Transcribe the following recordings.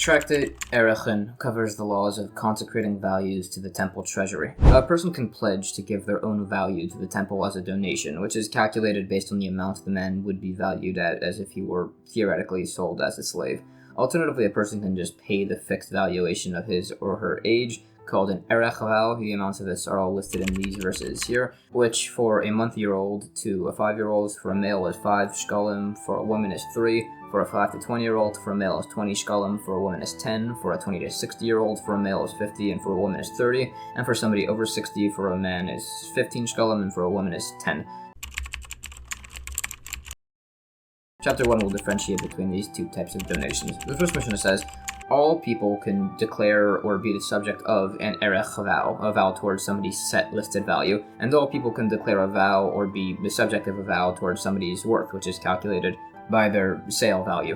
Tractate Arachin covers the laws of consecrating values to the temple treasury. A person can pledge to give their own value to the temple as a donation, which is calculated based on the amount the man would be valued at as if he were theoretically sold as a slave. Alternatively, a person can just pay the fixed valuation of his or her age, called an Erech vow. The amounts of this are all listed in these verses here, which for a month-year-old to a 5-year-old, for a male is 5 shkalim, for a woman is 3, for a 5 to 20-year-old, for a male is 20 shkalim, for a woman is 10, for a 20 to 60-year-old, for a male is 50, and for a woman is 30, and for somebody over 60, for a man is 15 shkalim, and for a woman is 10. Chapter 1 will differentiate between these two types of donations. The first Mishnah says, all people can declare or be the subject of an Erech vow, a vow towards somebody's set listed value, and all people can declare a vow or be the subject of a vow towards somebody's worth, which is calculated by their sale value.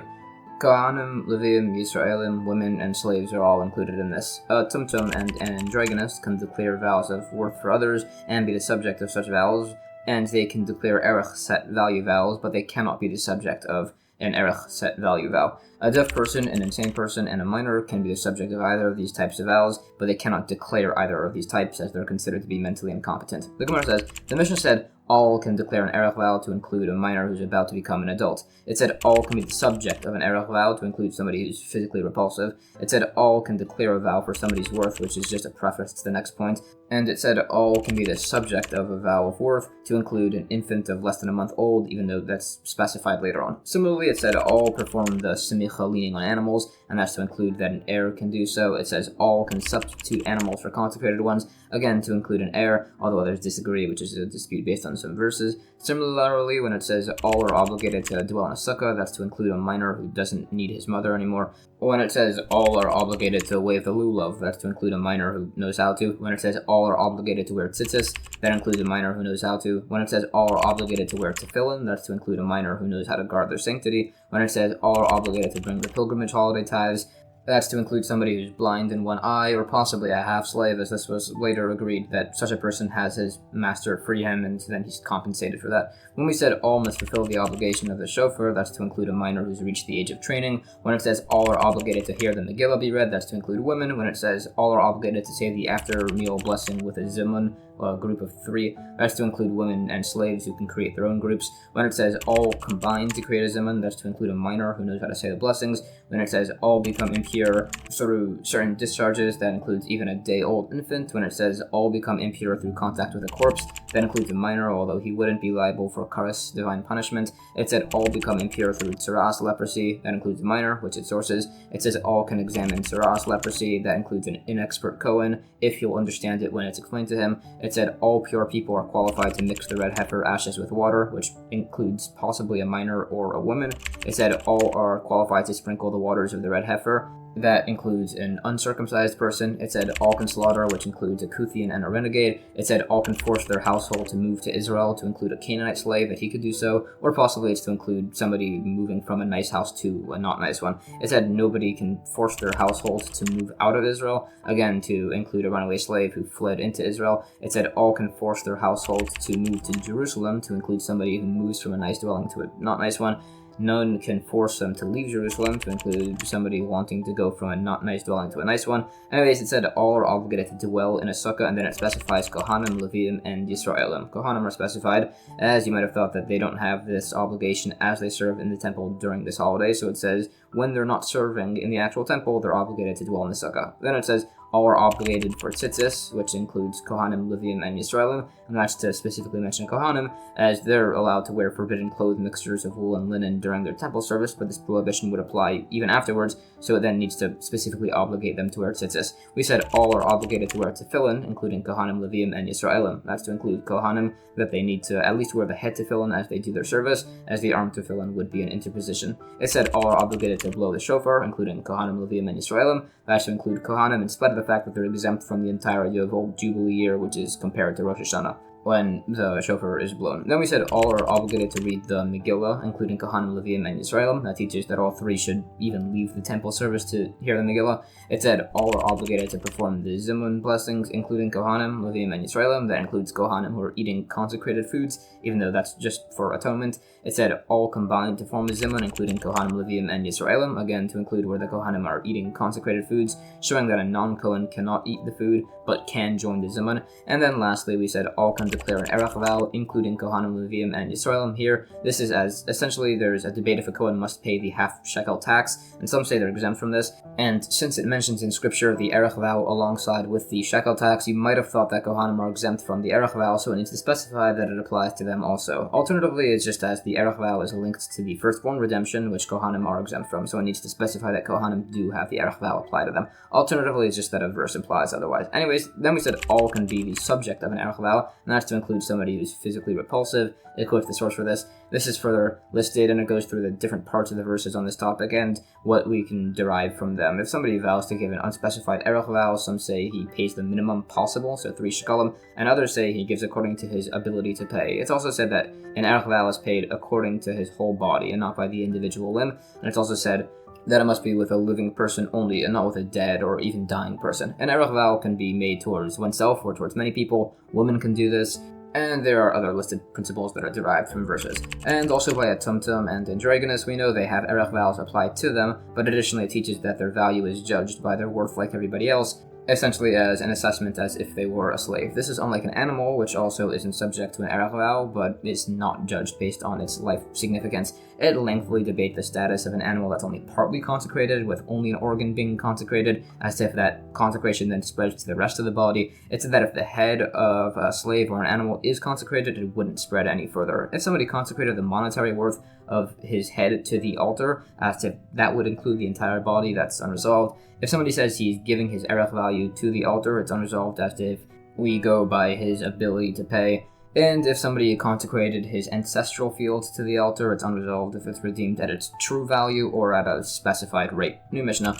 Kohanim, Leviim, Yisraelim, women, and slaves are all included in this. A Tumtum and an Androgynous can declare vows of worth for others and be the subject of such vows, and they can declare Erech set value vows, but they cannot be the subject of an Erech set value vow. A deaf person, an insane person, and a minor can be the subject of either of these types of vows, but they cannot declare either of these types as they're considered to be mentally incompetent. The Gemara says, the Mishnah said, all can declare an Erech vow to include a minor who's about to become an adult. It said all can be the subject of an Erech vow to include somebody who's physically repulsive. It said all can declare a vow for somebody's worth, which is just a preface to the next point. And it said all can be the subject of a vow of worth to include an infant of less than a month old, even though that's specified later on. Similarly, it said all perform the semicha leaning on animals, and that's to include that an heir can do so. It says all can substitute animals for consecrated ones, again to include an heir, although others disagree, which is a dispute based on some verses. Similarly, when it says all are obligated to dwell in a sukkah, that's to include a minor who doesn't need his mother anymore. When it says all are obligated to wave the lulav, that's to include a minor who knows how to. When it says all are obligated to wear tzitzis, that includes a minor who knows how to. When it says all are obligated to wear tefillin, that's to include a minor who knows how to guard their sanctity. When it says all are obligated to bring the pilgrimage holiday tithes, that's to include somebody who's blind in one eye, or possibly a half-slave, as this was later agreed that such a person has his master free him, and then he's compensated for that. When we said all must fulfill the obligation of the chauffeur, that's to include a minor who's reached the age of training. When it says all are obligated to hear the Megillah be read, that's to include women. When it says all are obligated to say the after-meal blessing with a zimun, a group of 3, that's to include women and slaves who can create their own groups. When it says all combine to create a zimun, that's to include a minor who knows how to say the blessings. When it says all become impure through certain discharges, that includes even a day-old infant. When it says all become impure through contact with a corpse, that includes a minor, although he wouldn't be liable for karas, divine punishment. It said all become impure through tsaras, leprosy, that includes a minor, which it sources. It says all can examine tsaras, leprosy, that includes an inexpert Kohen, if he'll understand it when it's explained to him. It said all pure people are qualified to mix the red heifer ashes with water, which includes possibly a minor or a woman. It said all are qualified to sprinkle the waters of the red heifer. That includes an uncircumcised person. It said all can slaughter, which includes a Kuthian and a renegade. It said all can force their household to move to Israel, to include a Canaanite slave, that he could do so, or possibly it's to include somebody moving from a nice house to a not nice one. It said nobody can force their household to move out of Israel, again to include a runaway slave who fled into Israel. It said all can force their household to move to Jerusalem, to include somebody who moves from a nice dwelling to a not nice one. None can force them to leave Jerusalem, to include somebody wanting to go from a not nice dwelling to a nice one. Anyways, it said all are obligated to dwell in a sukkah, and then it specifies Kohanim, Leviim, and Yisraelim. Kohanim are specified, as you might have thought that they don't have this obligation as they serve in the temple during this holiday, so it says when they're not serving in the actual temple, they're obligated to dwell in the sukkah. Then it says all are obligated for tzitzis, which includes Kohanim, Leviim, and Yisraelim, and that's to specifically mention Kohanim, as they're allowed to wear forbidden cloth mixtures of wool and linen during their temple service, but this prohibition would apply even afterwards, so it then needs to specifically obligate them to wear tzitzis. We said all are obligated to wear tefillin, including Kohanim, Leviim, and Yisraelim. That's to include Kohanim, that they need to at least wear the head tefillin as they do their service, as the arm tefillin would be an interposition. It said all are obligated to blow the shofar, including Kohanim, Leviim, and Yisraelim. That's to include Kohanim in spite of the fact that they're exempt from the entire Jubilee year, which is compared to Rosh Hashanah. when the shofar is blown. Then we said all are obligated to read the Megillah, including Kohanim, Leviim, and Yisraelim. That teaches that all three should even leave the temple service to hear the Megillah. It said all are obligated to perform the Zimun blessings, including Kohanim, Leviim, and Yisraelim. That includes Kohanim who are eating consecrated foods, even though that's just for atonement. It said all combined to form a Zimun, including Kohanim, Leviim, and Yisraelim, again to include where the Kohanim are eating consecrated foods, showing that a non-Kohen cannot eat the food, but can join the Zimun. And then lastly, we said all can declare an Erech vow, including Kohanim, Leviim, and Yisraelim. Here, this is as essentially there's a debate if a Kohen must pay the half shekel tax, and some say they're exempt from this. And since it mentions in scripture the Erech vow alongside with the shekel tax, you might have thought that Kohanim are exempt from the Erech vow, so it needs to specify that it applies to them also. Alternatively, it's just as the Erech vow is linked to the firstborn redemption, which Kohanim are exempt from, so it needs to specify that Kohanim do have the Erech vow apply to them. Alternatively, it's just that a verse implies otherwise. Anyways, then we said all can be the subject of an Erech vow, and that's to include somebody who's physically repulsive. It quotes the source for this. This is further listed, and it goes through the different parts of the verses on this topic and what we can derive from them. If somebody vows to give an unspecified Erech vow, some say he pays the minimum possible, so 3 shekalim, and others say he gives according to his ability to pay. It's also said that an Erech vow is paid according to his whole body and not by the individual limb, and it's also said that it must be with a living person only and not with a dead or even dying person. An Erech vow can be made towards oneself or towards many people. Women can do this. And there are other listed principles that are derived from verses. And also by a Tumtum and Androgynous, we know they have Erech vows applied to them, but additionally it teaches that their value is judged by their worth like everybody else, essentially as an assessment as if they were a slave. This is unlike an animal, which also isn't subject to an Erech vow, but is not judged based on its life significance. It lengthily debate the status of an animal that's only partly consecrated, with only an organ being consecrated, as if that consecration then spreads to the rest of the body. It said that if the head of a slave or an animal is consecrated, it wouldn't spread any further. If somebody consecrated the monetary worth of his head to the altar, as if that would include the entire body, that's unresolved. If somebody says he's giving his Erech value to the altar, it's unresolved as if we go by his ability to pay. And if somebody consecrated his ancestral fields to the altar, it's unresolved if it's redeemed at its true value or at a specified rate. New Mishnah.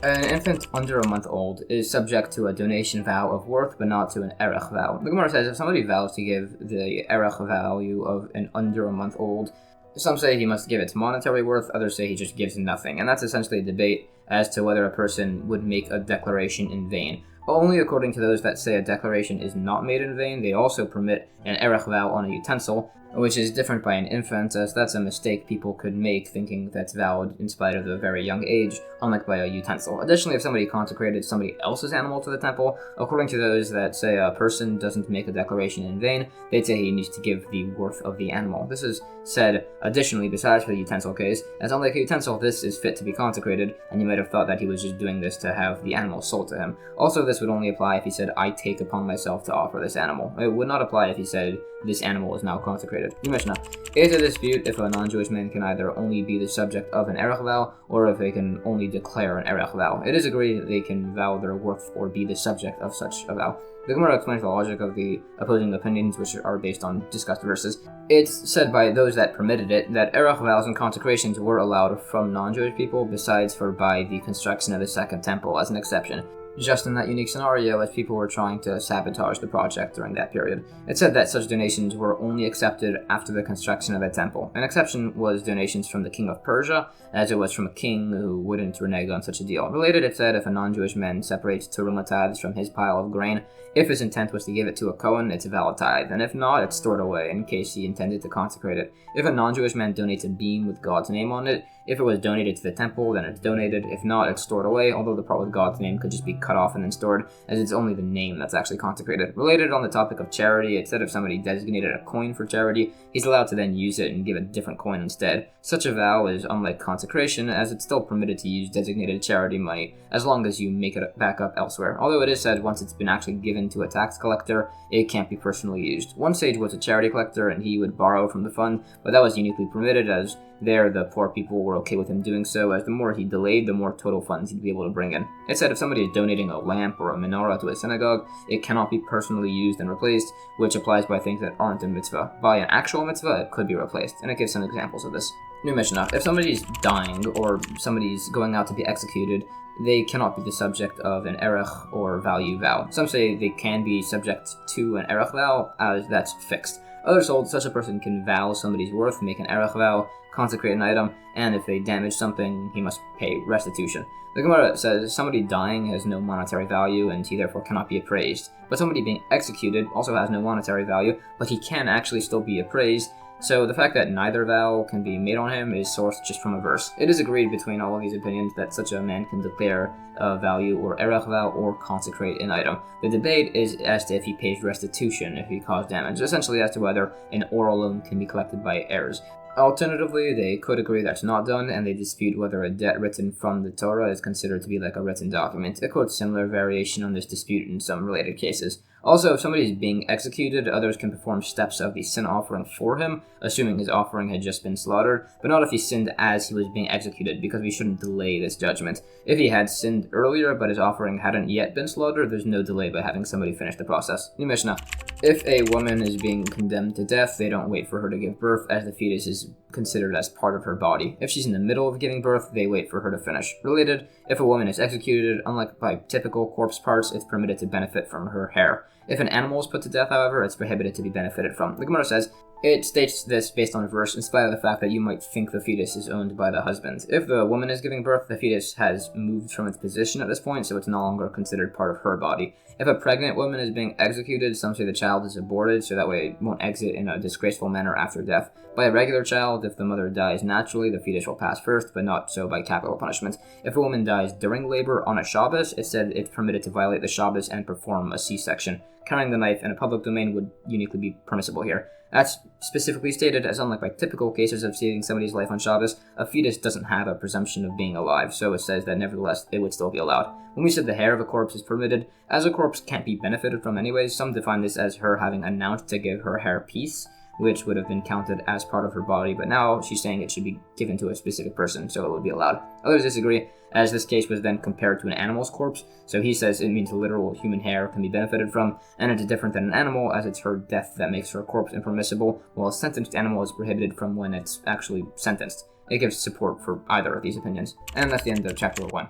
An infant under a month old is subject to a donation vow of worth, but not to an Erech vow. The Gemara says if somebody vows to give the Erech value of an under a month old, some say he must give its monetary worth, others say he just gives nothing, and that's essentially a debate as to whether a person would make a declaration in vain. Only according to those that say a declaration is not made in vain, they also permit an Erech vow on a utensil, which is different by an infant, as that's a mistake people could make thinking that's valid in spite of the very young age, unlike by a utensil. Additionally, if somebody consecrated somebody else's animal to the temple, according to those that say a person doesn't make a declaration in vain, they'd say he needs to give the worth of the animal. This is said additionally besides for the utensil case, as unlike a utensil, this is fit to be consecrated, and you might have thought that he was just doing this to have the animal sold to him. Also, this would only apply if he said, I take upon myself to offer this animal. It would not apply if he said, this animal is now consecrated. New Mishnah. It is a dispute if a non-Jewish man can either only be the subject of an Erech vow, or if they can only declare an Erech vow. It is agreed that they can vow their worth or be the subject of such a vow. The Gemara explains the logic of the opposing opinions, which are based on discussed verses. It's said by those that permitted it that Erech vows and consecrations were allowed from non-Jewish people, besides for by the construction of the Second Temple as an exception. Just in that unique scenario, as people were trying to sabotage the project during that period. It said that such donations were only accepted after the construction of the temple. An exception was donations from the king of Persia, as it was from a king who wouldn't renege on such a deal. Related, it said if a non-Jewish man separates terumah tithes from his pile of grain, if his intent was to give it to a Kohen, it's a valid tithe, and if not, it's stored away in case he intended to consecrate it. If a non-Jewish man donates a beam with God's name on it, if it was donated to the temple, then it's donated. If not, it's stored away, although the part with God's name could just be cut off and then stored, as it's only the name that's actually consecrated. Related on the topic of charity, it said if somebody designated a coin for charity, he's allowed to then use it and give a different coin instead. Such a vow is unlike consecration, as it's still permitted to use designated charity money, as long as you make it back up elsewhere. Although it is said once it's been actually given to a tax collector, it can't be personally used. One sage was a charity collector, and he would borrow from the fund, but that was uniquely permitted, as there the poor people were okay with him doing so, as the more he delayed, the more total funds he'd be able to bring in. It said if somebody is donating a lamp or a menorah to a synagogue, it cannot be personally used and replaced, which applies by things that aren't a mitzvah. By an actual mitzvah, it could be replaced, and it gives some examples of this. New Mishnah. If somebody's dying or somebody's going out to be executed, they cannot be the subject of an Erech or value vow. Some say they can be subject to an Erech vow, as that's fixed. Others hold such a person can vow somebody's worth, make an Erech vow, consecrate an item, and if they damage something, he must pay restitution. The Gemara says somebody dying has no monetary value and he therefore cannot be appraised. But somebody being executed also has no monetary value, but he can actually still be appraised. So the fact that neither vow can be made on him is sourced just from a verse. It is agreed between all of these opinions that such a man can declare a value or Erech vow or consecrate an item. The debate is as to if he pays restitution if he caused damage, essentially as to whether an oral loan can be collected by heirs. Alternatively, they could agree that's not done, and they dispute whether a debt written from the Torah is considered to be like a written document. It quotes similar variation on this dispute in some related cases. Also, if somebody is being executed, others can perform steps of the sin offering for him, assuming his offering had just been slaughtered, but not if he sinned as he was being executed, because we shouldn't delay this judgment. If he had sinned earlier, but his offering hadn't yet been slaughtered, there's no delay by having somebody finish the process. New Mishnah. If a woman is being condemned to death, they don't wait for her to give birth, as the fetus is considered as part of her body. If she's in the middle of giving birth, they wait for her to finish. Related, if a woman is executed, unlike by typical corpse parts, it's permitted to benefit from her hair. If an animal is put to death, however, it's prohibited to be benefited from. The Gemara says, it states this based on a verse in spite of the fact that you might think the fetus is owned by the husband. If the woman is giving birth, the fetus has moved from its position at this point, so it's no longer considered part of her body. If a pregnant woman is being executed, some say the child is aborted, so that way it won't exit in a disgraceful manner after death. By a regular child, if the mother dies naturally, the fetus will pass first, but not so by capital punishment. If a woman dies during labor on a Shabbos, it said it's permitted to violate the Shabbos and perform a C-section. Carrying the knife in a public domain would uniquely be permissible here. That's specifically stated as unlike by typical cases of saving somebody's life on Shabbos, a fetus doesn't have a presumption of being alive, so it says that nevertheless it would still be allowed. When we said the hair of a corpse is permitted, as a corpse can't be benefited from anyways, some define this as her having announced to give her hair peace, which would have been counted as part of her body, but now she's saying it should be given to a specific person, so it would be allowed. Others disagree, as this case was then compared to an animal's corpse, so he says it means literal human hair can be benefited from, and it's different than an animal, as it's her death that makes her corpse impermissible, while a sentenced animal is prohibited from when it's actually sentenced. It gives support for either of these opinions. And that's the end of chapter 1.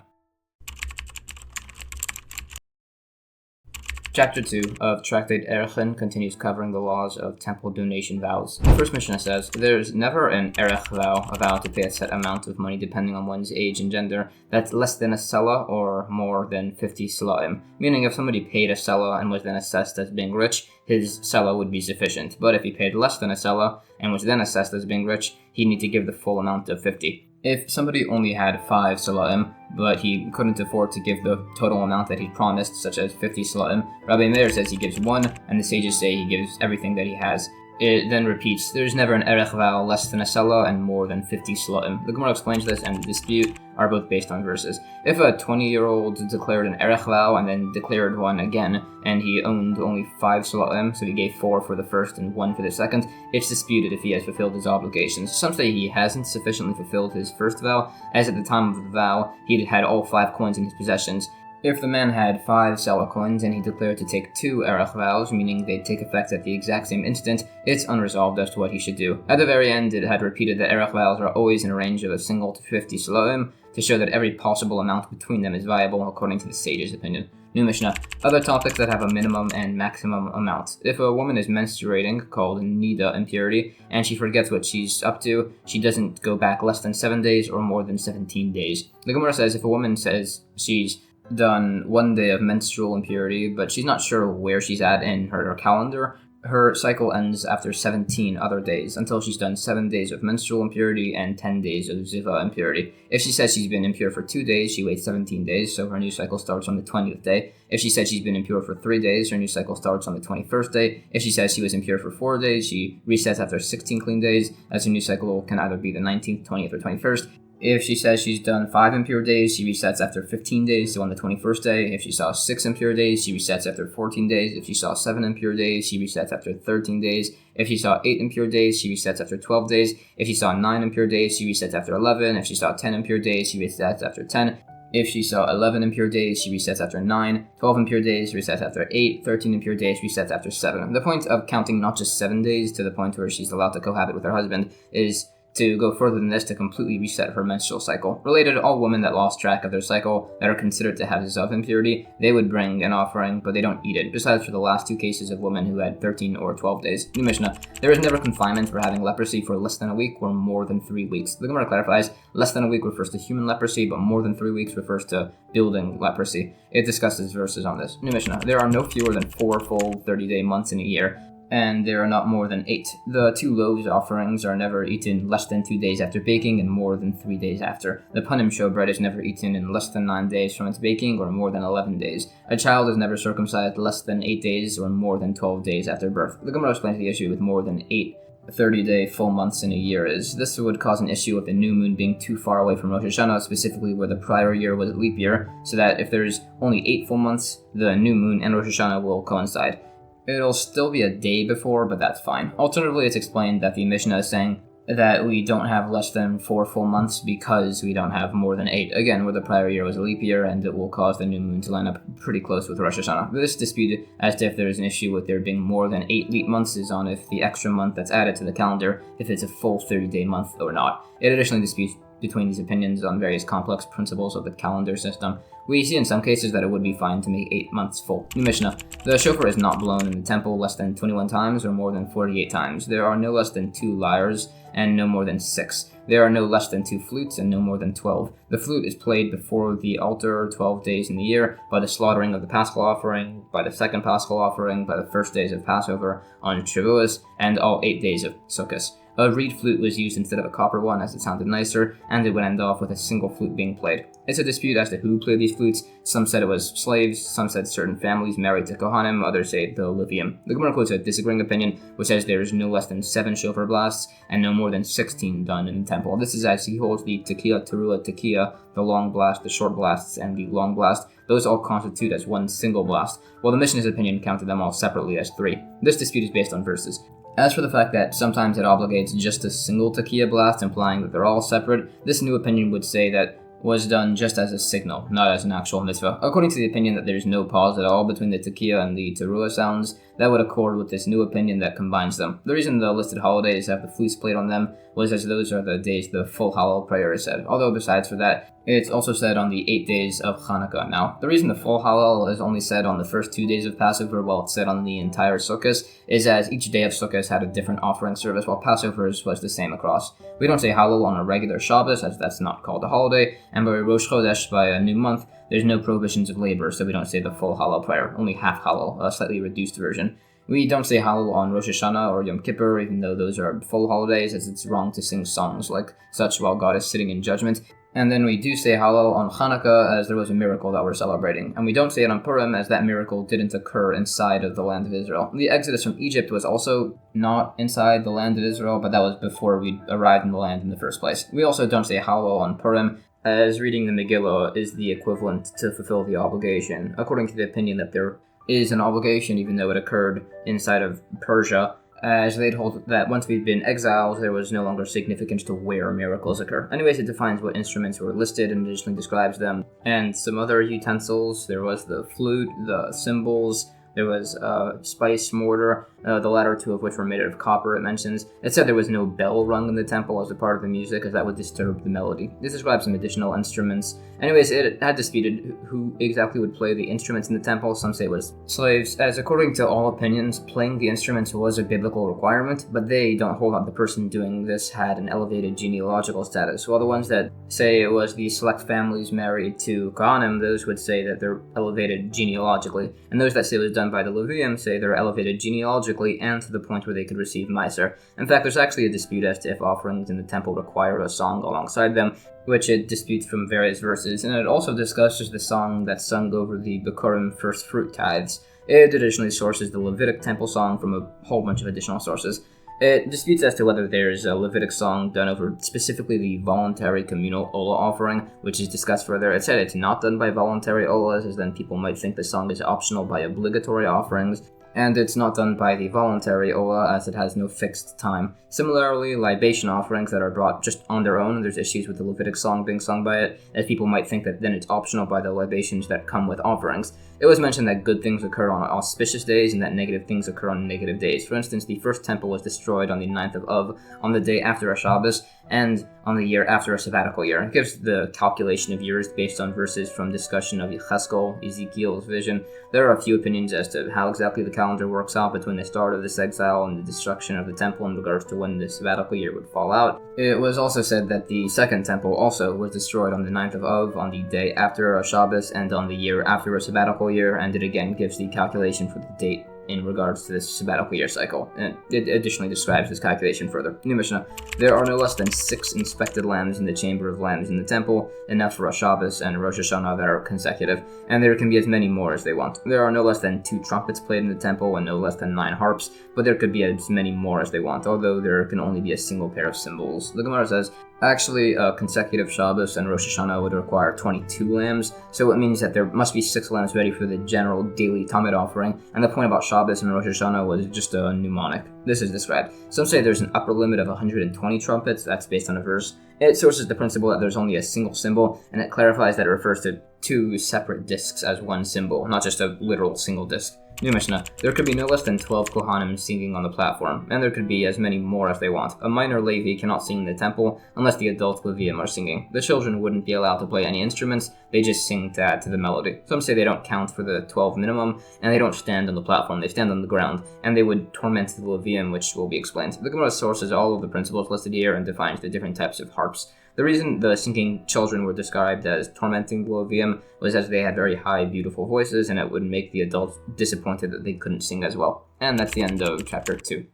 Chapter 2 of Tractate Arachin continues covering the laws of temple donation vows. The first Mishnah says, there's never an Erech vow, a vow to pay a set amount of money depending on one's age and gender, that's less than a selah or more than 50 selaim. Meaning if somebody paid a selah and was then assessed as being rich, his selah would be sufficient. But if he paid less than a selah and was then assessed as being rich, he'd need to give the full amount of 50. If somebody only had 5 selaim, but he couldn't afford to give the total amount that he promised, such as 50 selaim, Rabbi Meir says he gives 1, and the sages say he gives everything that he has. It then repeats, there's never an Erech vow less than a selah and more than 50 selaim. The Gemara explains this, and the dispute are both based on verses. If a 20-year-old declared an Erech vow and then declared one again, and he owned only 5 selaim, so he gave 4 for the first and 1 for the second, it's disputed if he has fulfilled his obligations. Some say he hasn't sufficiently fulfilled his first vow, as at the time of the vow, he'd had all 5 coins in his possessions. If the man had 5 selah coins and he declared to take 2 Erech vows, meaning they'd take effect at the exact same instant, it's unresolved as to what he should do. At the very end, it had repeated that Erech vows are always in a range of a single to 50 selaim, to show that every possible amount between them is viable according to the sage's opinion. New Mishnah. Other topics that have a minimum and maximum amount. If a woman is menstruating, called Nida impurity, and she forgets what she's up to, she doesn't go back less than 7 days or more than 17 days. The Gemara says if a woman says she's done 1 day of menstrual impurity, but she's not sure where she's at in her calendar, her cycle ends after 17 other days, until she's done 7 days of menstrual impurity and 10 days of ziva impurity. If she says she's been impure for 2 days, she waits 17 days, so her new cycle starts on the 20th day. If she says she's been impure for 3 days, her new cycle starts on the 21st day. If she says she was impure for 4 days, she resets after 16 clean days, as her new cycle can either be the 19th, 20th, or 21st. If she says she's done 5 impure days, she resets after 15 days, so on the 21st day. If she saw 6 impure days, she resets after 14 days. If she saw 7 impure days, she resets after 13 days. If she saw 8 impure days, she resets after 12 days. If she saw 9 impure days, she resets after 11. If she saw 10 impure days, she resets after 10. If she saw 11 impure days, she resets after 9. 12 impure days, resets after 8. 13 impure days, resets after 7. The point of counting not just 7 days to the point where she's allowed to cohabit with her husband is to go further than this to completely reset her menstrual cycle. Related, all women that lost track of their cycle that are considered to have this impurity, they would bring an offering, but they don't eat it, besides for the last 2 cases of women who had 13 or 12 days. New Mishnah, there is never confinement for having leprosy for less than a week or more than 3 weeks. The Gemara clarifies, less than a week refers to human leprosy, but more than 3 weeks refers to building leprosy. It discusses verses on this. New Mishnah, there are no fewer than 4 full 30-day months in a year, and there are not more than 8. The 2 loaves offerings are never eaten less than 2 days after baking and more than 3 days after. The panim showbread is never eaten in less than 9 days from its baking or more than 11 days. A child is never circumcised less than 8 days or more than 12 days after birth. The Gemara explains the issue with more than 8 30-day full months in a year is. This would cause an issue with the new moon being too far away from Rosh Hashanah, specifically where the prior year was a leap year, so that if there's only 8 full months, the new moon and Rosh Hashanah will coincide. It'll still be a day before, but that's fine. Alternatively, it's explained that the Mishnah is saying that we don't have less than 4 full months because we don't have more than 8. Again, where the prior year was a leap year, and it will cause the new moon to line up pretty close with Rosh Hashanah. This dispute as to if there is an issue with there being more than 8 leap months is on if the extra month that's added to the calendar, if it's a full 30-day month or not. It additionally disputes between these opinions on various complex principles of the calendar system. We see in some cases that it would be fine to make 8 months full. New Mishnah, the shofar is not blown in the temple less than 21 times or more than 48 times. There are no less than 2 lyres and no more than 6. There are no less than 2 flutes and no more than 12. The flute is played before the altar 12 days in the year, by the slaughtering of the Paschal offering, by the second Paschal offering, by the first days of Passover, on Shavuos, and all 8 days of Sukkot. A reed flute was used instead of a copper one as it sounded nicer, and it would end off with a single flute being played. It's a dispute as to who played these flutes. Some said it was slaves, some said certain families married to Kohanim, others say the Levium. The Gemara quotes a disagreeing opinion, which says there is no less than 7 shofar blasts, and no more than 16 done in the temple. This is as he holds the tekiah, teruah, tekiah, the long blast, the short blasts, and the long blast. Those all constitute as one single blast, while the Mishnah's opinion counted them all separately as 3. This dispute is based on verses. As for the fact that sometimes it obligates just a single tekiah blast, implying that they're all separate, this new opinion would say that was done just as a signal, not as an actual mitzvah. According to the opinion that there's no pause at all between the tekiah and the teruah sounds, that would accord with this new opinion that combines them. The reason the listed holidays have the flutes played on them was as those are the days the full Hallel prayer is said, although besides for that, it's also said on the 8 days of Hanukkah. Now, the reason the full Hallel is only said on the first 2 days of Passover while it's said on the entire Sukkot is as each day of Sukkot had a different offering service while Passover's was the same across. We don't say Hallel on a regular Shabbos as that's not called a holiday, and by Rosh Chodesh, by a new month, there's no prohibitions of labor, so we don't say the full Hallel prayer, only half Hallel, a slightly reduced version. We don't say Hallel on Rosh Hashanah or Yom Kippur, even though those are full holidays, as it's wrong to sing songs like such while God is sitting in judgment. And then we do say Hallel on Hanukkah, as there was a miracle that we're celebrating. And we don't say it on Purim, as that miracle didn't occur inside of the land of Israel. The exodus from Egypt was also not inside the land of Israel, but that was before we arrived in the land in the first place. We also don't say Hallel on Purim, as reading the Megillah is the equivalent to fulfill the obligation, according to the opinion that there is an obligation even though it occurred inside of Persia, as they'd hold that once we'd been exiles, there was no longer significance to where miracles occur. Anyways, it defines what instruments were listed and additionally describes them. And some other utensils, there was the flute, the cymbals, there was a spice mortar, the latter 2 of which were made out of copper, it mentions. It said there was no bell rung in the temple as a part of the music, as that would disturb the melody. This describes some additional instruments. Anyways, it had disputed who exactly would play the instruments in the temple. Some say it was slaves, as according to all opinions, playing the instruments was a biblical requirement, but they don't hold that the person doing this had an elevated genealogical status, while the ones that say it was the select families married to Kohanim, those would say that they're elevated genealogically, and those that say it was done by the Levium say they're elevated genealogically and to the point where they could receive Meiser. In fact, there's actually a dispute as to if offerings in the temple require a song alongside them, which it disputes from various verses, and it also discusses the song that's sung over the Bechorim first fruit tithes. It additionally sources the Levitic temple song from a whole bunch of additional sources. It disputes as to whether there's a Levitic song done over specifically the voluntary communal Olah offering, which is discussed further. It said it's not done by voluntary Olahs, as then people might think the song is optional by obligatory offerings. and it's not done by the voluntary Ola as it has no fixed time. Similarly, libation offerings that are brought just on their own, there's issues with the Levitic song being sung by it, as people might think that then it's optional by the libations that come with offerings. It was mentioned that good things occur on auspicious days and that negative things occur on negative days. For instance, the first temple was destroyed on the 9th of Av, on the day after a Shabbos, and on the year after a sabbatical year. It gives the calculation of years based on verses from discussion of Yechezkel, Ezekiel's vision. There are a few opinions as to how exactly the calendar works out between the start of this exile and the destruction of the temple in regards to when the sabbatical year would fall out. It was also said that the second temple also was destroyed on the 9th of Av, on the day after a Shabbos, and on the year after a sabbatical year, and it again gives the calculation for the date in regards to this sabbatical year cycle, and it additionally describes this calculation further. New Mishnah, there are no less than 6 inspected lambs in the chamber of lambs in the temple, enough for a Shabbos and Rosh Hashanah that are consecutive, and there can be as many more as they want. There are no less than 2 trumpets played in the temple and no less than 9 harps, but there could be as many more as they want, although there can only be a single pair of cymbals. The Gemara says, actually, a consecutive Shabbos and Rosh Hashanah would require 22 lambs, so it means that there must be 6 lambs ready for the general daily Talmud offering, and the point about Shabbos and Rosh Hashanah was just a mnemonic. This is described. Some say there's an upper limit of 120 trumpets, that's based on a verse. It sources the principle that there's only a single symbol, and it clarifies that it refers to 2 separate discs as one symbol, not just a literal single disc. New Mishnah, there could be no less than 12 Kohanim singing on the platform, and there could be as many more as they want. A minor Levi cannot sing in the temple unless the adult Leviim are singing. The children wouldn't be allowed to play any instruments, they just sing to add to the melody. Some say they don't count for the 12 minimum, and they don't stand on the platform, they stand on the ground, and they would torment the Leviim, which will be explained. The Gemara sources all of the principles listed here and defines the different types of harps. The reason the singing children were described as tormenting the Leviim was as they had very high, beautiful voices, and it would make the adults disappointed that they couldn't sing as well. And that's the end of chapter 2.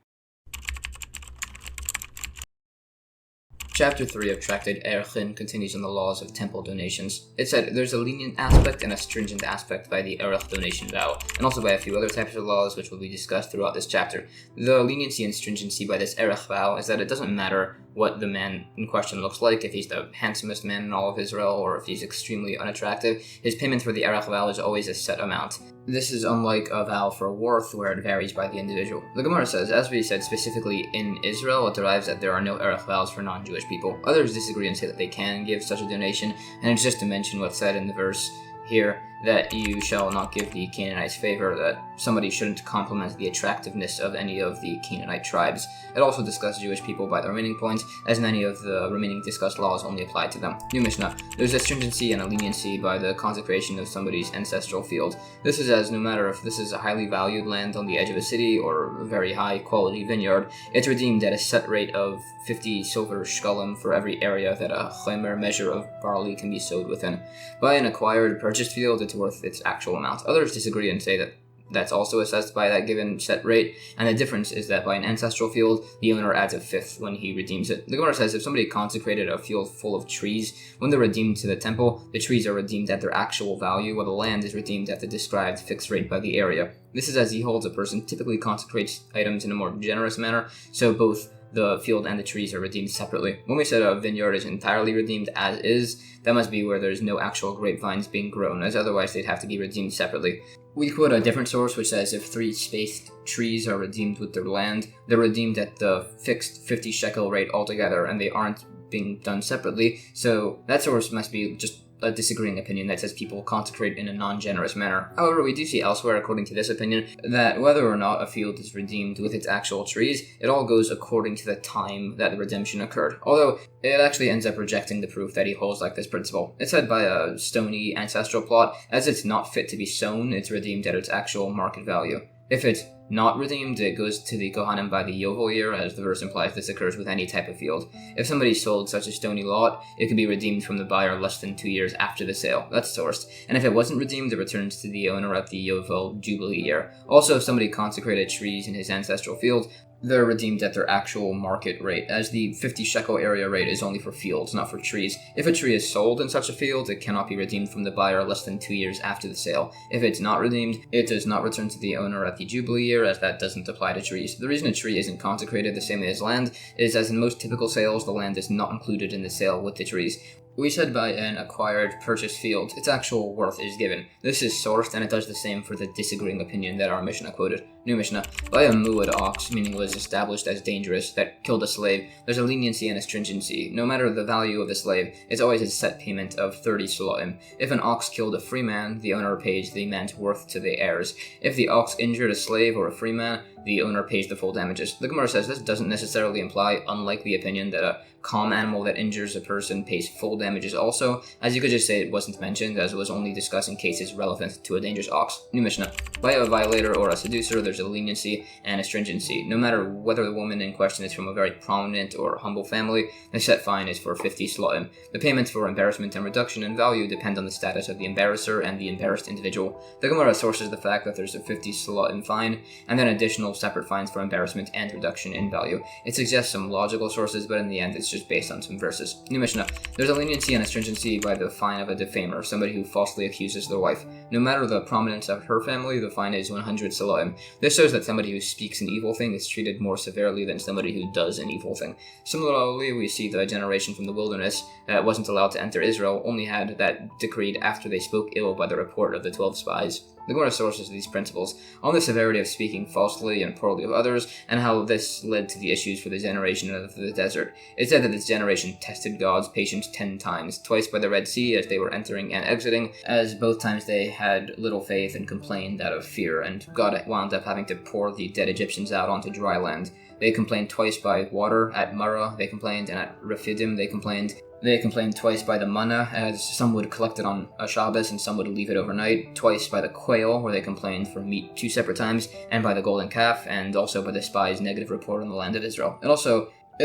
Chapter 3 of Tractate Arachin continues on the laws of temple donations. It said there's a lenient aspect and a stringent aspect by the Erech donation vow, and also by a few other types of laws which will be discussed throughout this chapter. The leniency and stringency by this Erech vow is that it doesn't matter what the man in question looks like, if he's the handsomest man in all of Israel, or if he's extremely unattractive. His payment for the Erech vow is always a set amount. This is unlike a vow for worth, where it varies by the individual. The Gemara says, as we said specifically in Israel, it derives that there are no Erech vows for non-Jewish people. Others disagree and say that they can give such a donation, and it's just to mention what's said in the verse here, that you shall not give the Canaanites favor, that somebody shouldn't compliment the attractiveness of any of the Canaanite tribes. It also discussed Jewish people by the remaining points, as many of the remaining discussed laws only apply to them. New Mishnah, there's a stringency and a leniency by the consecration of somebody's ancestral field. This is as no matter if this is a highly valued land on the edge of a city or a very high quality vineyard, it's redeemed at a set rate of 50 silver shkalim for every area that a chomer measure of barley can be sowed within. By an acquired purchased field, it's worth its actual amount. Others disagree and say that that's also assessed by that given set rate, and the difference is that by an ancestral field, the owner adds a fifth when he redeems it. The Gemara says if somebody consecrated a field full of trees, when they're redeemed to the temple, the trees are redeemed at their actual value, while the land is redeemed at the described fixed rate by the area. This is as he holds a person typically consecrates items in a more generous manner, so both the field and the trees are redeemed separately. When we said a vineyard is entirely redeemed as is, that must be where there's no actual grapevines being grown, as otherwise they'd have to be redeemed separately. We quote a different source which says if 3 spaced trees are redeemed with their land, they're redeemed at the fixed 50 shekel rate altogether, and they aren't being done separately, so that source must be just a disagreeing opinion that says people consecrate in a non-generous manner. However, we do see elsewhere, according to this opinion, that whether or not a field is redeemed with its actual trees, it all goes according to the time that the redemption occurred, although it actually ends up rejecting the proof that he holds like this principle. It's said by a stony ancestral plot, as it's not fit to be sown, it's redeemed at its actual market value. If it's not redeemed, it goes to the Kohanim by the Yovel year, as the verse implies this occurs with any type of field. If somebody sold such a stony lot, it can be redeemed from the buyer less than 2 years after the sale. That's sourced. And if it wasn't redeemed, it returns to the owner at the Yovel Jubilee year. Also, if somebody consecrated trees in his ancestral field, they're redeemed at their actual market rate, as the 50 shekel area rate is only for fields, not for trees. If a tree is sold in such a field, it cannot be redeemed from the buyer less than 2 years after the sale. If it's not redeemed, it does not return to the owner at the Jubilee year, as that doesn't apply to trees. The reason a tree isn't consecrated the same way as land is, as in most typical sales, the land is not included in the sale with the trees. We said by an acquired purchased field, its actual worth is given. This is sourced, and it does the same for the disagreeing opinion that our Mishnah quoted. New Mishnah. By a muad ox, meaning was established as dangerous, that killed a slave, there's a leniency and a stringency. No matter the value of the slave, it's always a set payment of 30 sulaim. If an ox killed a free man, the owner pays the man's worth to the heirs. If the ox injured a slave or a free man, the owner pays the full damages. The Gemara says this doesn't necessarily imply, unlike the opinion, that a calm animal that injures a person pays full damages also, as you could just say it wasn't mentioned, as it was only discussing cases relevant to a dangerous ox. New Mishnah. By a violator or a seducer, there's a leniency and a stringency. No matter whether the woman in question is from a very prominent or humble family, the set fine is for 50 sulaim. The payments for embarrassment and reduction in value depend on the status of the embarrasser and the embarrassed individual. The Gemara sources the fact that there's a 50 sulaim fine, and then additional separate fines for embarrassment and reduction in value. It suggests some logical sources, but in the end it's just based on some verses. New Mishnah. There's a leniency and a stringency by the fine of a defamer, somebody who falsely accuses their wife. No matter the prominence of her family, the fine is 100 sulaim. This shows that somebody who speaks an evil thing is treated more severely than somebody who does an evil thing. Similarly, we see the generation from the wilderness that wasn't allowed to enter Israel only had that decreed after they spoke ill by the report of the 12 spies. The Gemara sources these principles on the severity of speaking falsely and poorly of others, and how this led to the issues for the generation of the desert. It said that this generation tested God's patience 10 times, twice by the Red Sea as they were entering and exiting, as both times they had little faith and complained out of fear, and God wound up having to pour the dead Egyptians out onto dry land. They complained twice by water, at Marah they complained, and at Rephidim they complained. They complained twice by the manna, as some would collect it on a Shabbos and some would leave it overnight, twice by the quail, where they complained for meat 2 separate times, and by the golden calf, and also by the spies' negative report on the land of Israel. It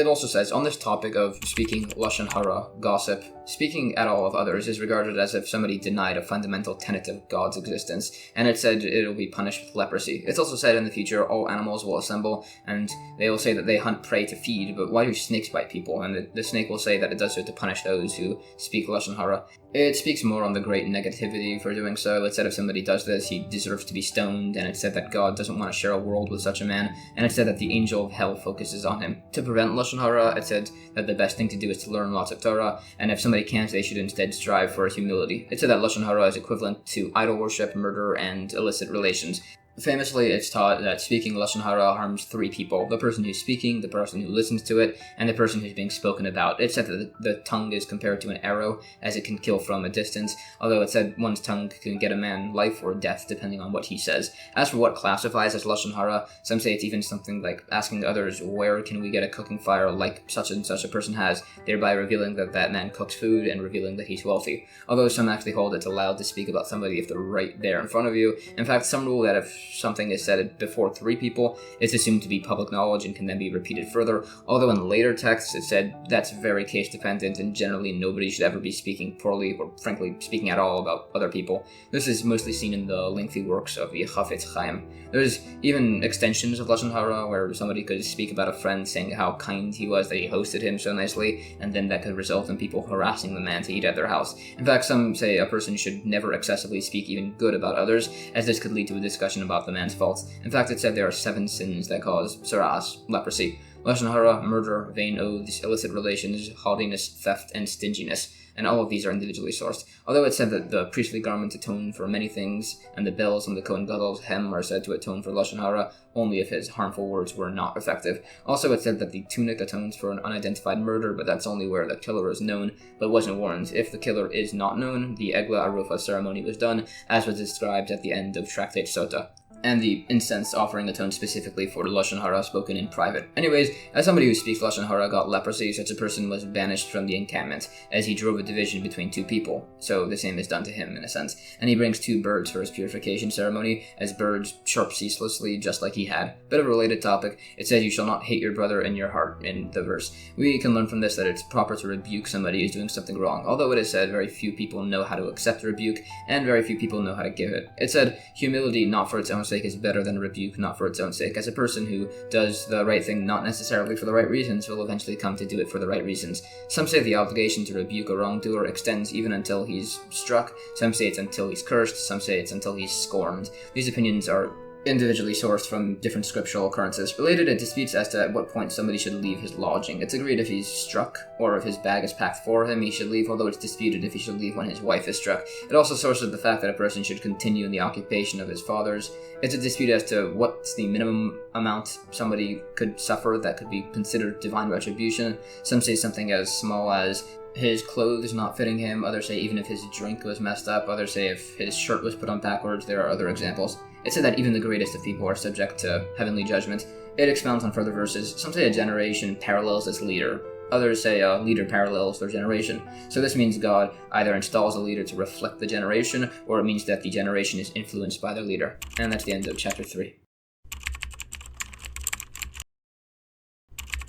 also says, on this topic of speaking lashon hara, gossip, speaking at all of others is regarded as if somebody denied a fundamental tenet of God's existence, and it said it'll be punished with leprosy. It's also said in the future all animals will assemble, and they will say that they hunt prey to feed, but why do snakes bite people? And the snake will say that it does so to punish those who speak lashon hara. It speaks more on the great negativity for doing so. It said if somebody does this, he deserves to be stoned, and it said that God doesn't want to share a world with such a man, and it said that the angel of hell focuses on him. To prevent lashon hara, it said that the best thing to do is to learn lots of Torah, and if somebody can't, they should instead strive for humility. It said that lashon hara is equivalent to idol worship, murder, and illicit relations. Famously, it's taught that speaking lashon hara harms 3 people: the person who's speaking, the person who listens to it, and the person who's being spoken about. It said that the tongue is compared to an arrow, as it can kill from a distance, although it said one's tongue can get a man life or death depending on what he says. As for what classifies as lashon hara, some say it's even something like asking others, where can we get a cooking fire like such and such a person has, thereby revealing that that man cooks food and revealing that he's wealthy. Although some actually hold it's allowed to speak about somebody if they're right there in front of you. In fact, some rule that if something is said before 3 people, it's assumed to be public knowledge and can then be repeated further, although in later texts it said that's very case dependent and generally nobody should ever be speaking poorly or frankly speaking at all about other people. This is mostly seen in the lengthy works of the Chafetz Chaim. There's even extensions of lashon hara where somebody could speak about a friend saying how kind he was that he hosted him so nicely, and then that could result in people harassing the man to eat at their house. In fact, some say a person should never excessively speak even good about others, as this could lead to a discussion about the man's faults. In fact, it said there are 7 sins that cause saras, leprosy: lashon hara, murder, vain oaths, illicit relations, haughtiness, theft, and stinginess. And all of these are individually sourced. Although it said that the priestly garments atone for many things, and the bells on the Kohen Gadol's hem are said to atone for lashon hara only if his harmful words were not effective. Also, it said that the tunic atones for an unidentified murder, but that's only where the killer is known, but wasn't warned. If the killer is not known, the Egla Arufa ceremony was done, as was described at the end of Tractate Sota. And the incense offering atones specifically for lashon hara spoken in private. Anyways, as somebody who speaks lashon hara got leprosy, such a person was banished from the encampment, as he drove a division between 2 people. So the same is done to him, in a sense. And he brings 2 birds for his purification ceremony, as birds chirp ceaselessly, just like he had. Bit of a related topic, it says you shall not hate your brother in your heart, in the verse. We can learn from this that it's proper to rebuke somebody who's doing something wrong, although it is said very few people know how to accept rebuke, and very few people know how to give it. It said humility not for its own sake is better than a rebuke not for its own sake, as a person who does the right thing not necessarily for the right reasons will eventually come to do it for the right reasons. Some say the obligation to rebuke a wrongdoer extends even until he's struck, some say it's until he's cursed, some say it's until he's scorned. These opinions are individually sourced from different scriptural occurrences. Related to disputes as to at what point somebody should leave his lodging. It's agreed if he's struck, or if his bag is packed for him, he should leave, although it's disputed if he should leave when his wife is struck. It also sources the fact that a person should continue in the occupation of his fathers. It's a dispute as to what's the minimum amount somebody could suffer that could be considered divine retribution. Some say something as small as his clothes not fitting him, others say even if his drink was messed up, others say if his shirt was put on backwards. There are other examples. It said that even the greatest of people are subject to heavenly judgment. It expounds on further verses. Some say a generation parallels its leader. Others say a leader parallels their generation. So this means God either installs a leader to reflect the generation, or it means that the generation is influenced by their leader. And that's the end of chapter 3.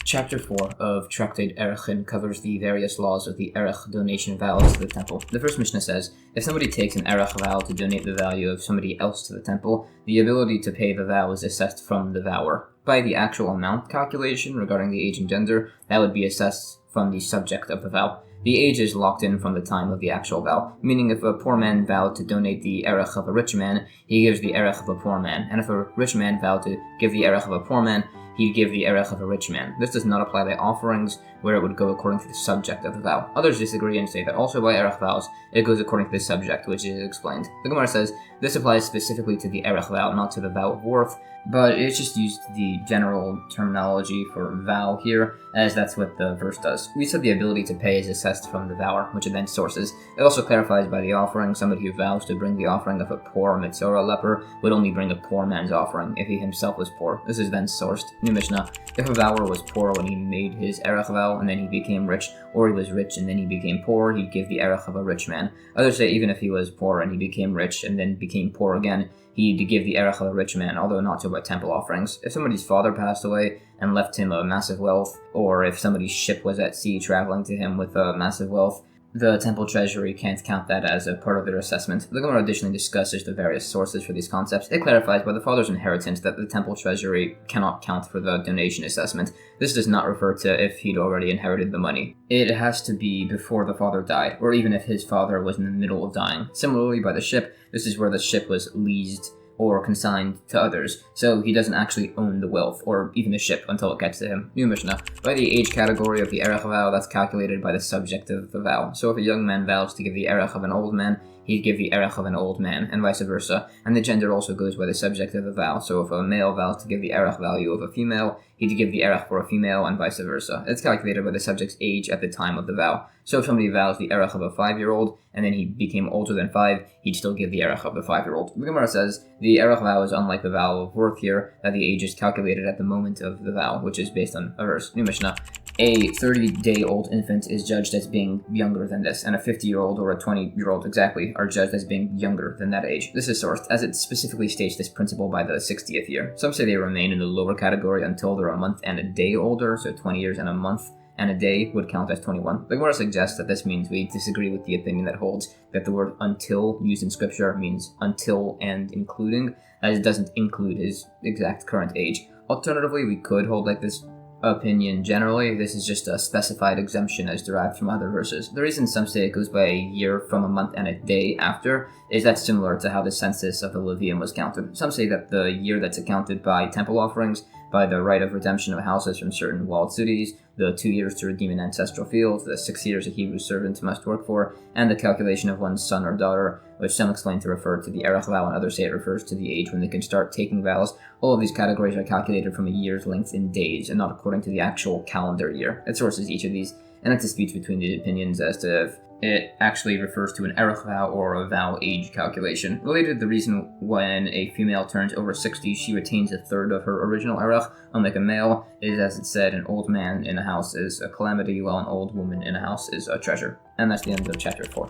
Chapter 4 of Tractate Arachin covers the various laws of the Erech donation vows to the temple. The first Mishnah says, if somebody takes an Erech vow to donate the value of somebody else to the temple, the ability to pay the vow is assessed from the vower. By the actual amount calculation regarding the age and gender, that would be assessed from the subject of the vow. The age is locked in from the time of the actual vow, meaning if a poor man vowed to donate the Erech of a rich man, he gives the Erech of a poor man, and if a rich man vowed to give the Erech of a poor man, he'd give the Erech of a rich man. This does not apply by offerings, where it would go according to the subject of the vow. Others disagree and say that also by Erech vows, it goes according to the subject, which is explained. The Gemara says, this applies specifically to the Erech vow, not to the vow of worth, but it's just used the general terminology for vow here, as that's what the verse does. We said the ability to pay is assessed from the vower, which it then sources. It also clarifies by the offering, somebody who vows to bring the offering of a poor Mitzorah leper would only bring a poor man's offering if he himself was poor. This is then sourced. New Mishnah, if a vower was poor when he made his Erech vow and then he became rich, or he was rich and then he became poor, he'd give the Erech of a rich man. Others say even if he was poor and he became rich and then became poor again, he'd give the Erech of a rich man, although not so by temple offerings. If somebody's father passed away and left him a massive wealth, or if somebody's ship was at sea traveling to him with a massive wealth, the temple treasury can't count that as a part of their assessment. The Gemara additionally discusses the various sources for these concepts. It clarifies by the father's inheritance that the temple treasury cannot count for the donation assessment. This does not refer to if he'd already inherited the money. It has to be before the father died, or even if his father was in the middle of dying. Similarly, by the ship, this is where the ship was leased or consigned to others, so he doesn't actually own the wealth, or even the ship, until it gets to him. New Mishnah, by the age category of the Erech vow, that's calculated by the subject of the vow. So if a young man vows to give the Erech of an old man, he'd give the Erech of an old man, and vice versa. And the gender also goes by the subject of the vow. So if a male vows to give the Erech value of a female, he'd give the Erech for a female, and vice versa. It's calculated by the subject's age at the time of the vow. So if somebody vows the Erech of a 5-year-old, and then he became older than 5, he'd still give the Erech of the 5-year-old. The Gemara says, the Erech vow is unlike the vow of worth here, that the age is calculated at the moment of the vow, which is based on a verse. New Mishnah, a 30-day-old infant is judged as being younger than this, and a 50-year-old or a 20-year-old exactly are judged as being younger than that age. This is sourced, as it specifically states this principle by the 60th year. Some say they remain in the lower category until they're a month and a day older, so 20 years and a month and a day would count as 21. The Gemara suggests that this means we disagree with the opinion that holds that the word until used in scripture means until and including, as it doesn't include his exact current age. Alternatively, we could hold like this opinion generally. This is just a specified exemption as derived from other verses. The reason some say it goes by a year from a month and a day after is that's similar to how the census of the Levium was counted. Some say that the year that's accounted by temple offerings, by the right of redemption of houses from certain walled cities, the 2 years to redeem an ancestral field, the 6 years a Hebrew servant must work for, and the calculation of one's son or daughter, which some explain to refer to the Erech vow and others say it refers to the age when they can start taking vows. All of these categories are calculated from a year's length in days and not according to the actual calendar year. It sources each of these, and it disputes between the opinions as to if it actually refers to an Erech vow or a vow age calculation. Related, the reason when a female turns over 60, she retains a third of her original Erech, unlike a male, is as it said, an old man in a house is a calamity, while an old woman in a house is a treasure. And that's the end of chapter 4.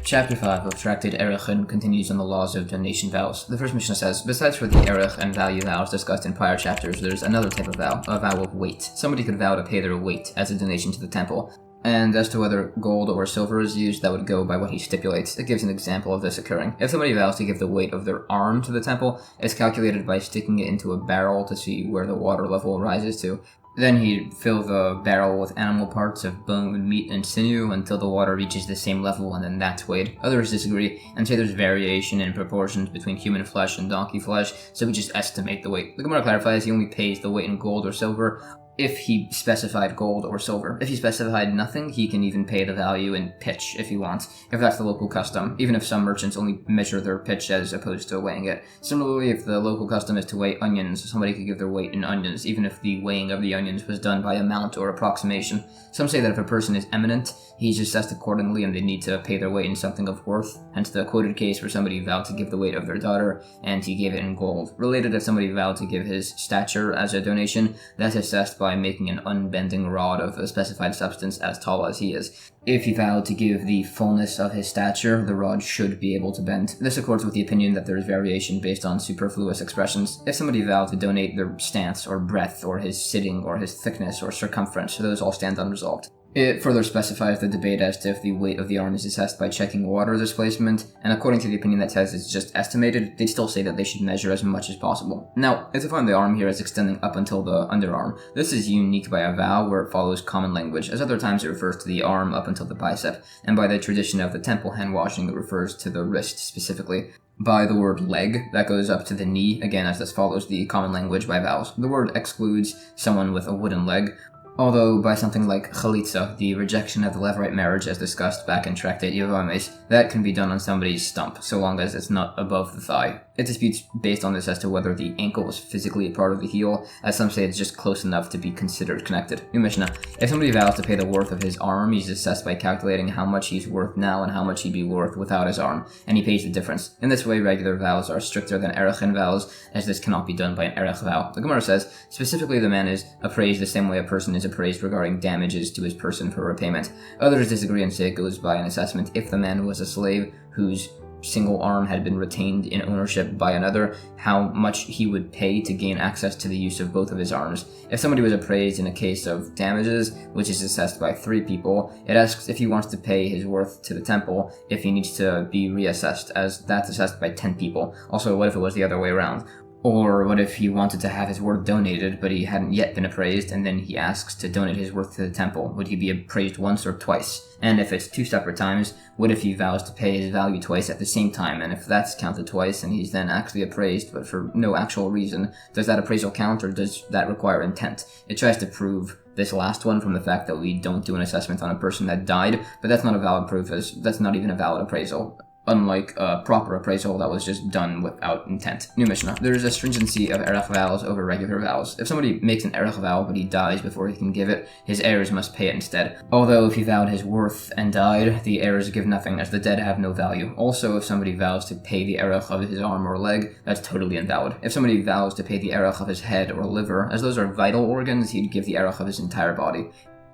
Chapter 5 of Tractate Arachin continues on the laws of donation vows. The first Mishnah says, besides for the Erech and value vows discussed in prior chapters, there's another type of vow, a vow of weight. Somebody could vow to pay their weight as a donation to the temple. And as to whether gold or silver is used, that would go by what he stipulates. It gives an example of this occurring. If somebody vows to give the weight of their arm to the temple, it's calculated by sticking it into a barrel to see where the water level rises to. Then he'd fill the barrel with animal parts of bone, meat, and sinew until the water reaches the same level, and then that's weighed. Others disagree and say there's variation in proportions between human flesh and donkey flesh, so we just estimate the weight. The Gemara clarifies he only pays the weight in gold or silver if he specified gold or silver. If he specified nothing, he can even pay the value in pitch if he wants, if that's the local custom, even if some merchants only measure their pitch as opposed to weighing it. Similarly, if the local custom is to weigh onions, somebody could give their weight in onions, even if the weighing of the onions was done by amount or approximation. Some say that if a person is eminent, he's assessed accordingly and they need to pay their weight in something of worth, hence the quoted case where somebody vowed to give the weight of their daughter and he gave it in gold. Related, if somebody vowed to give his stature as a donation, that's assessed by making an unbending rod of a specified substance as tall as he is. If he vowed to give the fullness of his stature, the rod should be able to bend. This accords with the opinion that there is variation based on superfluous expressions. If somebody vowed to donate their stance or breadth or his sitting or his thickness or circumference, those all stand unresolved. It further specifies the debate as to if the weight of the arm is assessed by checking water displacement, and according to the opinion that says it's just estimated, they'd still say that they should measure as much as possible. Now, if define the arm here as extending up until the underarm, this is unique by a vow where it follows common language, as other times it refers to the arm up until the bicep, and by the tradition of the temple hand washing it refers to the wrist specifically. By the word leg, that goes up to the knee, again as this follows the common language by vows. The word excludes someone with a wooden leg, although by something like chalitza, the rejection of the levirate marriage as discussed back in Tractate Vows, that can be done on somebody's stump, so long as it's not above the thigh. It disputes based on this as to whether the ankle is physically a part of the heel, as some say it's just close enough to be considered connected. New Mishnah. If somebody vows to pay the worth of his arm, he's assessed by calculating how much he's worth now and how much he'd be worth without his arm, and he pays the difference. In this way, regular vows are stricter than Arachin vows, as this cannot be done by an Erech vow. The Gemara says, specifically the man is appraised the same way a person is appraised regarding damages to his person for repayment. Others disagree and say it goes by an assessment if the man was a slave whose single arm had been retained in ownership by another, how much he would pay to gain access to the use of both of his arms. If somebody was appraised in a case of damages, which is assessed by 3 people, it asks if he wants to pay his worth to the temple, if he needs to be reassessed, as that's assessed by 10 people. Also, what if it was the other way around? Or what if he wanted to have his worth donated, but he hadn't yet been appraised, and then he asks to donate his worth to the temple? Would he be appraised once or twice? And if it's 2 separate times, what if he vows to pay his value twice at the same time? And if that's counted twice, and he's then actually appraised, but for no actual reason, does that appraisal count, or does that require intent? It tries to prove this last one from the fact that we don't do an assessment on a person that died, but that's not a valid proof, as that's not even a valid appraisal. Unlike a proper appraisal that was just done without intent. New Mishnah. There is a stringency of Erech vows over regular vows. If somebody makes an Erech vow but he dies before he can give it, his heirs must pay it instead. Although if he vowed his worth and died, the heirs give nothing, as the dead have no value. Also, if somebody vows to pay the Erech of his arm or leg, that's totally invalid. If somebody vows to pay the Erech of his head or liver, as those are vital organs, he'd give the Erech of his entire body.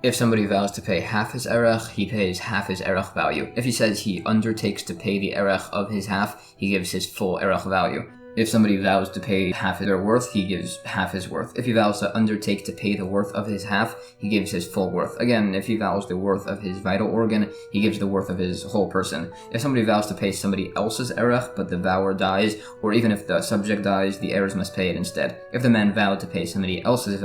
If somebody vows to pay half his Erech, he pays half his Erech value. If he says he undertakes to pay the Erech of his half, he gives his full Erech value. If somebody vows to pay half their worth, he gives half his worth. If he vows to undertake to pay the worth of his half, he gives his full worth. Again, if he vows the worth of his vital organ, he gives the worth of his whole person. If somebody vows to pay somebody else's Erech, but the vower dies, or even if the subject dies, the heirs must pay it instead. If the man vowed to pay somebody else's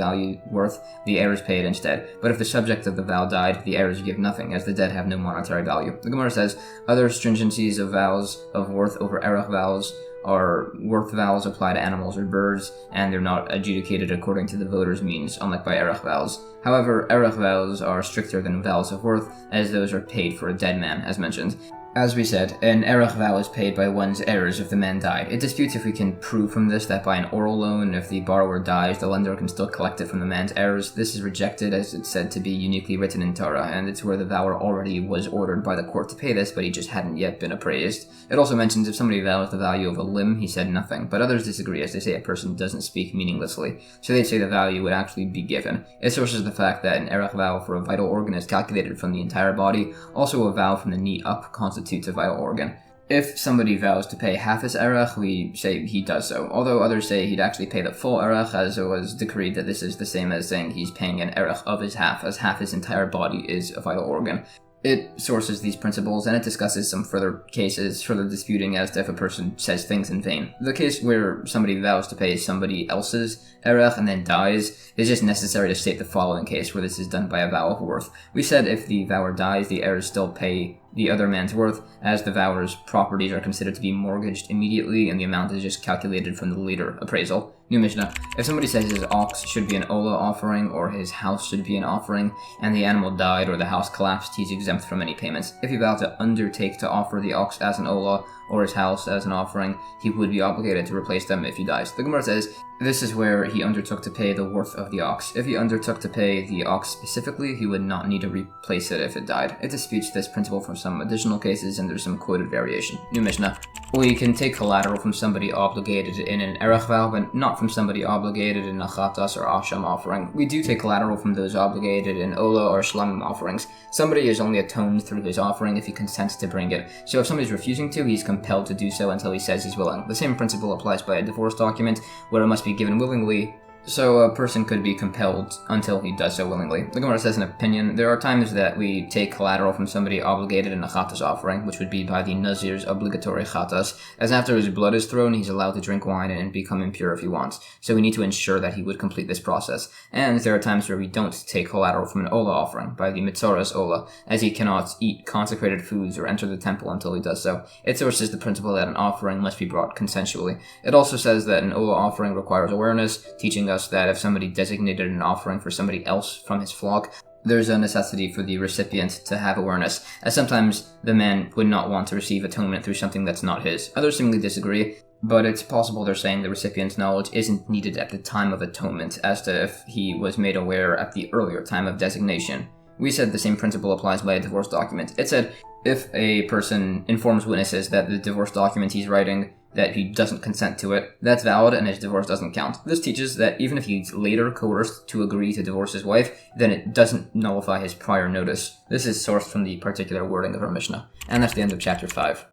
worth, the heirs pay it instead. But if the subject of the vow died, the heirs give nothing, as the dead have no monetary value. The Gemara says, other stringencies of vows of worth over Erech vows are worth vows apply to animals or birds, and they're not adjudicated according to the voter's means, unlike by Erech vows. However, Erech vows are stricter than vows of worth, as those are paid for a dead man, as mentioned. As we said, an Erech vow is paid by one's heirs if the man died. It disputes if we can prove from this that by an oral loan, if the borrower dies, the lender can still collect it from the man's heirs. This is rejected as it's said to be uniquely written in Torah, and it's where the vower already was ordered by the court to pay this, but he just hadn't yet been appraised. It also mentions if somebody vows the value of a limb, he said nothing, but others disagree as they say a person doesn't speak meaninglessly, so they'd say the value would actually be given. It sources the fact that an Erech vow for a vital organ is calculated from the entire body. Also, a vow from the knee up constitutes a vital organ. If somebody vows to pay half his Erech, we say he does so, although others say he'd actually pay the full Erech, as it was decreed that this is the same as saying he's paying an Erech of his half, as half his entire body is a vital organ. It sources these principles, and it discusses some further cases, further disputing as to if a person says things in vain. The case where somebody vows to pay somebody else's Erech and then dies is just necessary to state the following case where this is done by a vow of worth. We said if the vower dies, the heirs still pay the other man's worth, as the vower's properties are considered to be mortgaged immediately, and the amount is just calculated from the later appraisal. New Mishnah. If somebody says his ox should be an Ola offering, or his house should be an offering, and the animal died or the house collapsed, he's exempt from any payments. If he vowed to undertake to offer the ox as an Ola, or his house as an offering, he would be obligated to replace them if he dies. The Gemara says, this is where he undertook to pay the worth of the ox. If he undertook to pay the ox specifically, he would not need to replace it if it died. It disputes this principle from some additional cases, and there's some quoted variation. New Mishnah. We can take collateral from somebody obligated in an Erech vow, but not from somebody obligated in a Chatas or Asham offering. We do take collateral from those obligated in Ola or Shlamim offerings. Somebody is only atoned through his offering if he consents to bring it. So if somebody's refusing to, he's compelled to do so until he says he's willing. The same principle applies by a divorce document, where it must be given willingly, so a person could be compelled until he does so willingly. The Gemara says an opinion. There are times that we take collateral from somebody obligated in a Chatas offering, which would be by the Nazir's obligatory Chatas, as after his blood is thrown, he's allowed to drink wine and become impure if he wants. So we need to ensure that he would complete this process. And there are times where we don't take collateral from an Ola offering, by the Bechoros Ola, as he cannot eat consecrated foods or enter the temple until he does so. It sources the principle that an offering must be brought consensually. It also says that an Ola offering requires awareness, teaching us that if somebody designated an offering for somebody else from his flock, there's a necessity for the recipient to have awareness, as sometimes the man would not want to receive atonement through something that's not his. Others seemingly disagree, but it's possible they're saying the recipient's knowledge isn't needed at the time of atonement, as to if he was made aware at the earlier time of designation. We said the same principle applies by a divorce document. It said, if a person informs witnesses that the divorce document he's writing, that he doesn't consent to it, that's valid and his divorce doesn't count. This teaches that even if he's later coerced to agree to divorce his wife, then it doesn't nullify his prior notice. This is sourced from the particular wording of our Mishnah. And that's the end of chapter 5.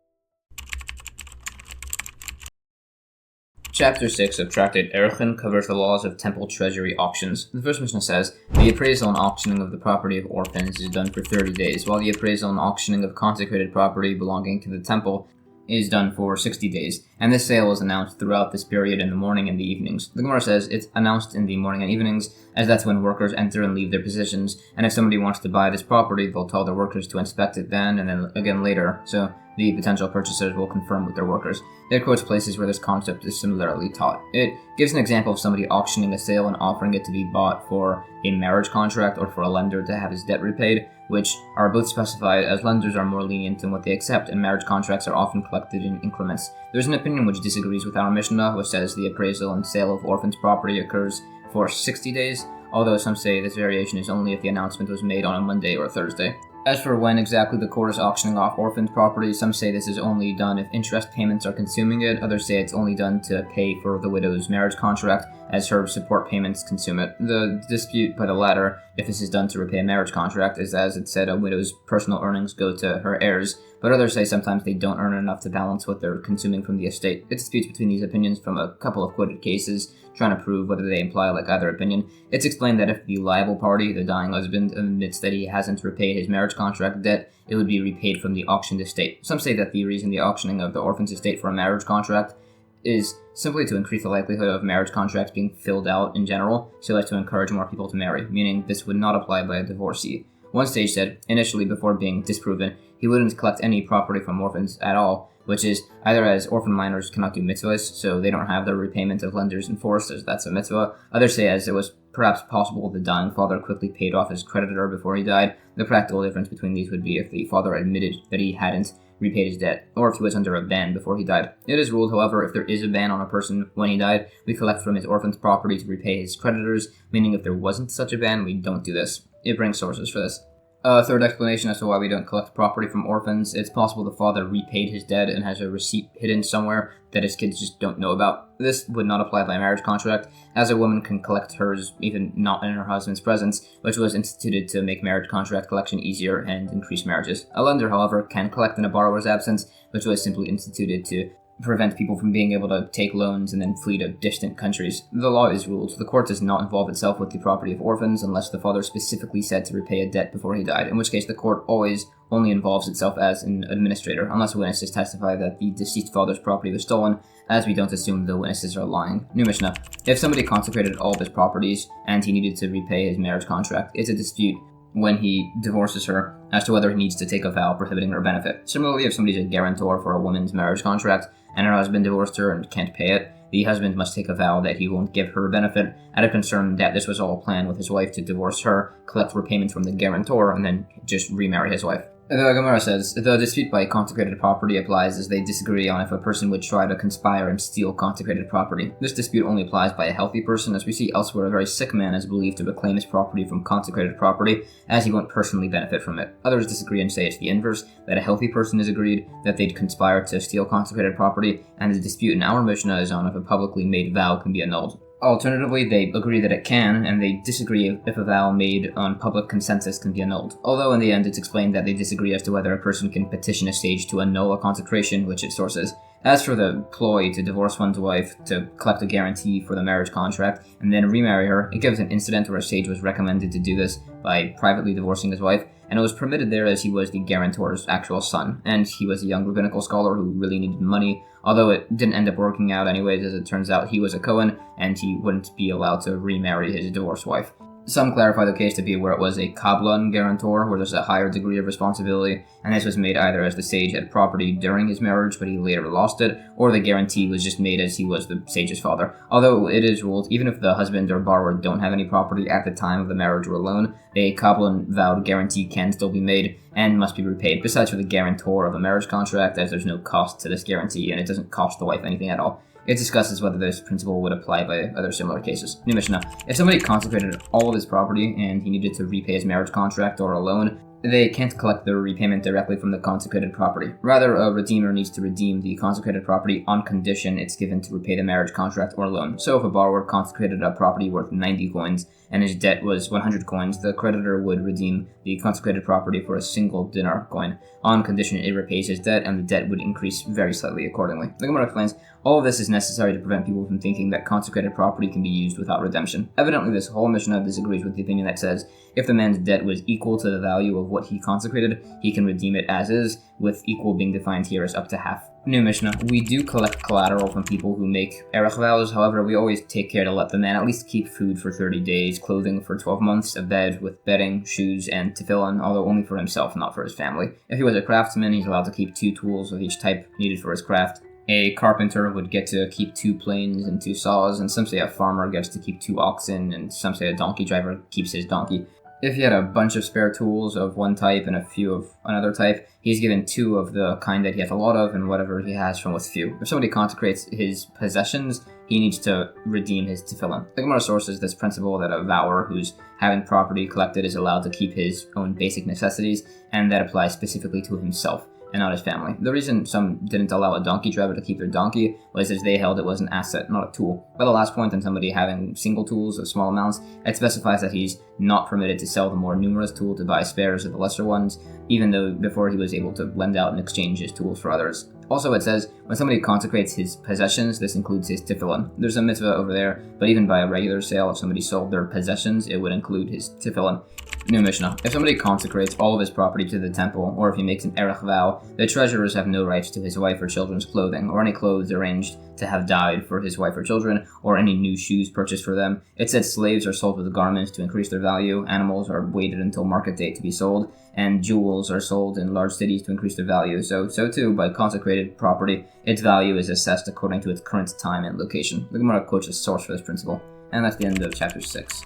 Chapter 6 of Tractate Arachin covers the laws of temple treasury auctions. The first Mishnah says, the appraisal and auctioning of the property of orphans is done for 30 days, while the appraisal and auctioning of consecrated property belonging to the temple is done for 60 days, and this sale is announced throughout this period in the morning and the evenings. The Gemara says it's announced in the morning and evenings, as that's when workers enter and leave their positions, and if somebody wants to buy this property, they'll tell their workers to inspect it then and then again later, so the potential purchasers will confirm with their workers. It quotes places where this concept is similarly taught. It gives an example of somebody auctioning a sale and offering it to be bought for a marriage contract or for a lender to have his debt repaid, which are both specified, as lenders are more lenient in what they accept, and marriage contracts are often collected in increments. There's an opinion which disagrees with our Mishnah, which says the appraisal and sale of orphans' property occurs for 60 days, although some say this variation is only if the announcement was made on a Monday or a Thursday. As for when exactly the court is auctioning off orphans' property, some say this is only done if interest payments are consuming it, others say it's only done to pay for the widow's marriage contract, as her support payments consume it. The dispute by the latter, if this is done to repay a marriage contract, is as it said, a widow's personal earnings go to her heirs, but others say sometimes they don't earn enough to balance what they're consuming from the estate. It disputes between these opinions from a couple of quoted cases, trying to prove whether they imply like either opinion. It's explained that if the liable party, the dying husband, admits that he hasn't repaid his marriage contract debt, it would be repaid from the auctioned estate. Some say that the reason the auctioning of the orphan's estate for a marriage contract is simply to increase the likelihood of marriage contracts being filled out in general, so as to encourage more people to marry, meaning this would not apply by a divorcee. One sage said, initially before being disproven, he wouldn't collect any property from orphans at all, which is either as orphan minors cannot do mitzvahs, so they don't have the repayment of lenders enforced, as that's a mitzvah. Others say as it was perhaps possible the dying father quickly paid off his creditor before he died. The practical difference between these would be if the father admitted that he hadn't repaid his debt, or if he was under a ban before he died. It is ruled, however, if there is a ban on a person when he died, we collect from his orphan's property to repay his creditors, meaning if there wasn't such a ban, we don't do this. It brings sources for this. Third explanation as to why we don't collect property from orphans. It's possible the father repaid his debt and has a receipt hidden somewhere that his kids just don't know about. This would not apply by marriage contract, as a woman can collect hers even not in her husband's presence, which was instituted to make marriage contract collection easier and increase marriages. A lender, however, can collect in a borrower's absence, which was simply instituted to prevent people from being able to take loans and then flee to distant countries. The law is ruled. The court does not involve itself with the property of orphans unless the father specifically said to repay a debt before he died, in which case the court always only involves itself as an administrator, unless witnesses testify that the deceased father's property was stolen, as we don't assume the witnesses are lying. New Mishnah. If somebody consecrated all of his properties and he needed to repay his marriage contract, it's a dispute when he divorces her as to whether he needs to take a vow prohibiting her benefit. Similarly, if somebody's a guarantor for a woman's marriage contract and her husband divorced her and can't pay it, the husband must take a vow that he won't give her a benefit out of concern that this was all a plan with his wife to divorce her, collect repayment from the guarantor, and then just remarry his wife. The Gemara says, the dispute by consecrated property applies as they disagree on if a person would try to conspire and steal consecrated property. This dispute only applies by a healthy person, as we see elsewhere a very sick man is believed to reclaim his property from consecrated property, as he won't personally benefit from it. Others disagree and say it's the inverse, that a healthy person is agreed that they'd conspire to steal consecrated property, and the dispute in our Mishnah is on if a publicly made vow can be annulled. Alternatively, they agree that it can, and they disagree if a vow made on public consensus can be annulled. Although in the end it's explained that they disagree as to whether a person can petition a sage to annul a consecration, which it sources. As for the ploy to divorce one's wife, to collect a guarantee for the marriage contract, and then remarry her, it gives an incident where a sage was recommended to do this by privately divorcing his wife, and it was permitted there as he was the guarantor's actual son, and he was a young rabbinical scholar who really needed money, although it didn't end up working out anyways. As it turns out, he was a Cohen, and he wouldn't be allowed to remarry his divorced wife. Some clarify the case to be where it was a Kablan guarantor, where there's a higher degree of responsibility, and this was made either as the sage had property during his marriage but he later lost it, or the guarantee was just made as he was the sage's father. Although it is ruled, even if the husband or borrower don't have any property at the time of the marriage or loan, a Kablan vowed guarantee can still be made and must be repaid, besides for the guarantor of a marriage contract, as there's no cost to this guarantee and it doesn't cost the wife anything at all. It discusses whether this principle would apply by other similar cases. New Mishnah. If somebody consecrated all of his property and he needed to repay his marriage contract or a loan, they can't collect their repayment directly from the consecrated property. Rather, a redeemer needs to redeem the consecrated property on condition it's given to repay the marriage contract or loan. So if a borrower consecrated a property worth 90 coins and his debt was 100 coins, the creditor would redeem the consecrated property for a single dinar coin, on condition it repays his debt, and the debt would increase very slightly accordingly. The Gemara explains, all of this is necessary to prevent people from thinking that consecrated property can be used without redemption. Evidently, this whole Mishnah disagrees with the opinion that says, if the man's debt was equal to the value of what he consecrated, he can redeem it as is, with equal being defined here as up to half. New Mishnah. We do collect collateral from people who make Erech vows, however, we always take care to let the man at least keep food for 30 days, clothing for 12 months, a bed with bedding, shoes, and tefillin, although only for himself, not for his family. If he was a craftsman, he's allowed to keep 2 tools of each type needed for his craft. A carpenter would get to keep 2 planes and 2 saws, and some say a farmer gets to keep 2 oxen, and some say a donkey driver keeps his donkey. If he had a bunch of spare tools of one type and a few of another type, he's given 2 of the kind that he has a lot of and whatever he has from with few. If somebody consecrates his possessions, he needs to redeem his tefillin. The Gemara sources this principle that a vower who's having property collected is allowed to keep his own basic necessities, and that applies specifically to himself and not his family. The reason some didn't allow a donkey driver to keep their donkey was as they held it was an asset, not a tool. By the last point on somebody having single tools of small amounts, it specifies that he's not permitted to sell the more numerous tool to buy spares of the lesser ones, even though before he was able to lend out and exchange his tools for others. Also, it says, when somebody consecrates his possessions, this includes his tefillin. There's a mitzvah over there, but even by a regular sale, if somebody sold their possessions, it would include his tefillin. New Mishnah. If somebody consecrates all of his property to the temple, or if he makes an Erech vow, the treasurers have no rights to his wife or children's clothing, or any clothes arranged to have dyed for his wife or children, or any new shoes purchased for them. It said slaves are sold with garments to increase their value, animals are waited until market date to be sold, and jewels are sold in large cities to increase their value. So too, by consecrated property, its value is assessed according to its current time and location. The Gemara quotes a source for this principle. And that's the end of chapter 6.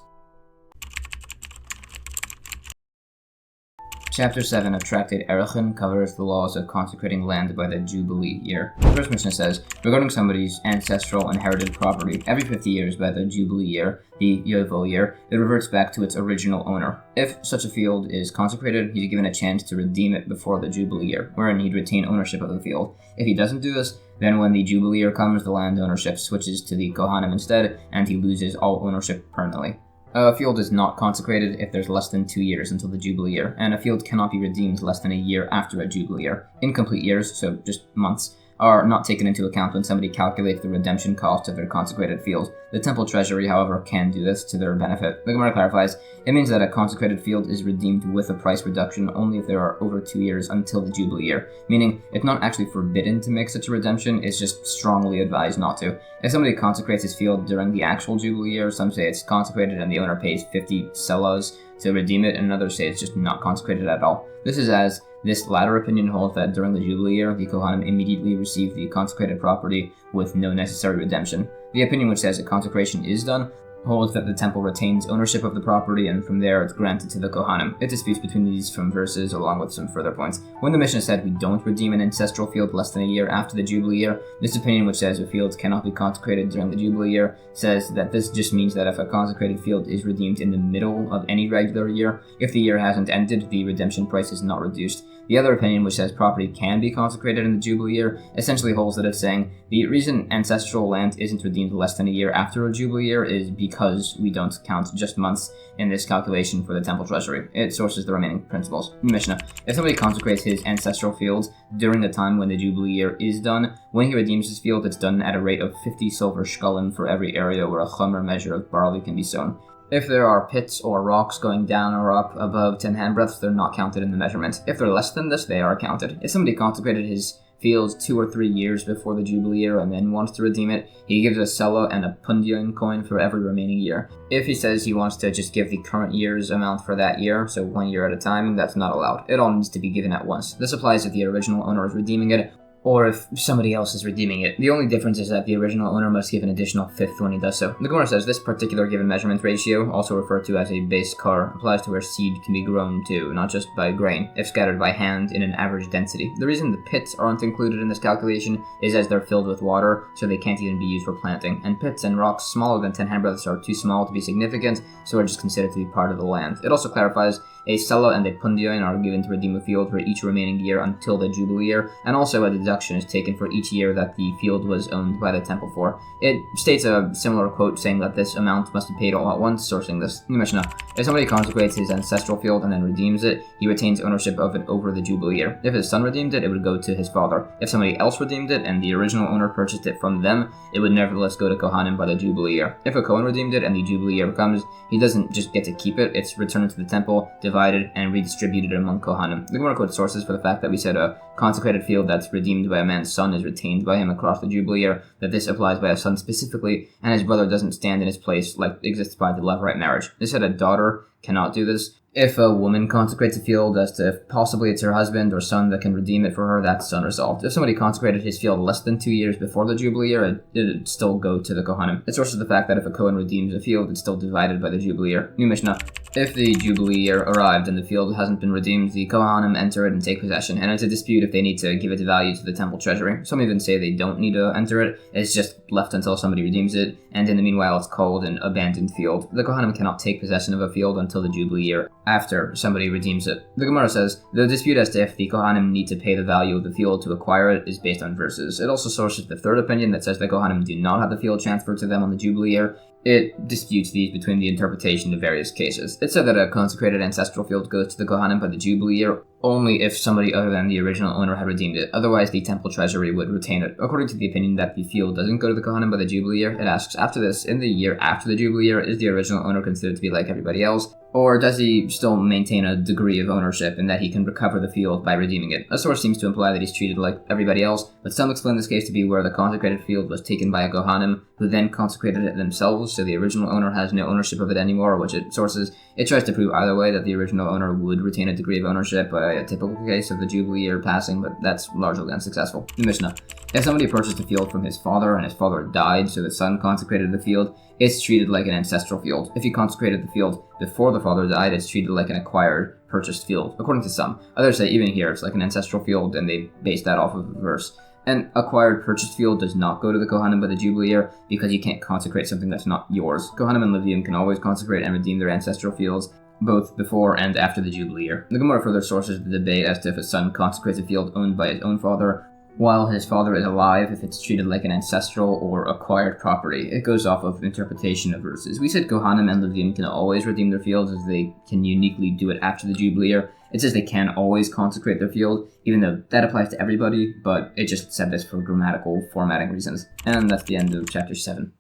Chapter 7 of Tractate Arachin covers the laws of consecrating land by the Jubilee year. The first Mishnah says, regarding somebody's ancestral inherited property, every 50 years by the Jubilee year, the Yovel year, it reverts back to its original owner. If such a field is consecrated, he's given a chance to redeem it before the Jubilee year, wherein he'd retain ownership of the field. If he doesn't do this, then when the Jubilee year comes, the land ownership switches to the Kohanim instead, and he loses all ownership permanently. A field is not consecrated if there's less than 2 years until the Jubilee year, and a field cannot be redeemed less than a year after a Jubilee year. Incomplete years, so just months, are not taken into account when somebody calculates the redemption cost of their consecrated field. The temple treasury, however, can do this to their benefit. The Gemara clarifies, it means that a consecrated field is redeemed with a price reduction only if there are over 2 years until the Jubilee year, meaning it's not actually forbidden to make such a redemption, it's just strongly advised not to. If somebody consecrates his field during the actual Jubilee year, some say it's consecrated and the owner pays 50 selas to redeem it, and others say it's just not consecrated at all. This is as this latter opinion holds that during the Jubilee year, the Kohanim immediately receive the consecrated property with no necessary redemption. The opinion which says that consecration is done holds that the temple retains ownership of the property, and from there it's granted to the Kohanim. It disputes between these from verses along with some further points. When the Mishnah said we don't redeem an ancestral field less than a year after the Jubilee year, this opinion which says a field cannot be consecrated during the Jubilee year says that this just means that if a consecrated field is redeemed in the middle of any regular year, if the year hasn't ended, the redemption price is not reduced. The other opinion, which says property can be consecrated in the Jubilee year, essentially holds that it's saying the reason ancestral land isn't redeemed less than a year after a Jubilee year is because we don't count just months in this calculation for the temple treasury. It sources the remaining principles. Mishnah. If somebody consecrates his ancestral field during the time when the Jubilee year is done, when he redeems his field, it's done at a rate of 50 silver shkalim for every area where a chomer measure of barley can be sown. If there are pits or rocks going down or up above 10 handbreadths, they're not counted in the measurement. If they're less than this, they are counted. If somebody consecrated his field 2 or 3 years before the Jubilee year and then wants to redeem it, he gives a sela and a pundion coin for every remaining year. If he says he wants to just give the current year's amount for that year, so 1 year at a time, that's not allowed. It all needs to be given at once. This applies if the original owner is redeeming it, or if somebody else is redeeming it. The only difference is that the original owner must give an additional fifth when he does so. The Gemara says this particular given measurement ratio, also referred to as a base car, applies to where seed can be grown too, not just by grain, if scattered by hand in an average density. The reason the pits aren't included in this calculation is as they're filled with water, so they can't even be used for planting, and pits and rocks smaller than 10 handbreadths are too small to be significant, so are just considered to be part of the land. It also clarifies a sela and a pundion are given to redeem a field for each remaining year until the Jubilee year, and also a deduction is taken for each year that the field was owned by the temple for. It states a similar quote saying that this amount must be paid all at once, sourcing this. New Mishnah. If somebody consecrates his ancestral field and then redeems it, he retains ownership of it over the Jubilee year. If his son redeemed it, it would go to his father. If somebody else redeemed it and the original owner purchased it from them, it would nevertheless go to Kohanim by the Jubilee year. If a Kohen redeemed it and the Jubilee year comes, he doesn't just get to keep it, it's returned to the temple, divided, and redistributed among Kohanim. The Gemara quotes sources for the fact that we said a consecrated field that's redeemed by a man's son is retained by him across the Jubilee year, that this applies by a son specifically, and his brother doesn't stand in his place like exists by the levirate marriage. They said a daughter cannot do this. If a woman consecrates a field as to if possibly it's her husband or son that can redeem it for her, that's unresolved. If somebody consecrated his field less than 2 years before the Jubilee year, it'd still go to the Kohanim. It sources the fact that if a Kohen redeems a field, it's still divided by the Jubilee year. New Mishnah. If the Jubilee year arrived and the field hasn't been redeemed, the Kohanim enter it and take possession, and it's a dispute if they need to give its value to the temple treasury. Some even say they don't need to enter it, it's just left until somebody redeems it, and in the meanwhile it's called an abandoned field. The Kohanim cannot take possession of a field until the Jubilee year, after somebody redeems it. The Gemara says, the dispute as to if the Kohanim need to pay the value of the field to acquire it is based on verses. It also sources the third opinion that says the Kohanim do not have the field transferred to them on the Jubilee year. It disputes these between the interpretation of various cases. It said that a consecrated ancestral field goes to the Kohanim by the Jubilee year only if somebody other than the original owner had redeemed it. Otherwise, the temple treasury would retain it. According to the opinion that the field doesn't go to the Kohanim by the Jubilee year, it asks, after this, in the year after the Jubilee year, is the original owner considered to be like everybody else? Or does he still maintain a degree of ownership in that he can recover the field by redeeming it? A source seems to imply that he's treated like everybody else, but some explain this case to be where the consecrated field was taken by a Kohanim, who then consecrated it themselves, so the original owner has no ownership of it anymore, which it sources. It tries to prove either way that the original owner would retain a degree of ownership by a typical case of the Jubilee year passing, but that's largely unsuccessful. The Mishnah. If somebody purchased a field from his father and his father died, so the son consecrated the field, it's treated like an ancestral field. If he consecrated the field before the father died, it's treated like an acquired, purchased field, according to some. Others say even here it's like an ancestral field, and they base that off of a verse. An acquired purchased field does not go to the Kohanim by the Jubilee year because you can't consecrate something that's not yours. Kohanim and Leviim can always consecrate and redeem their ancestral fields, both before and after the Jubilee year. The Gemara further sources the debate as to if a son consecrates a field owned by his own father while his father is alive if it's treated like an ancestral or acquired property. It goes off of interpretation of verses. We said Kohanim and Levim can always redeem their fields, as they can uniquely do it after the Jubilee year. It says they can always consecrate their field, even though that applies to everybody, but it just said this for grammatical formatting reasons. And that's the end of chapter 7.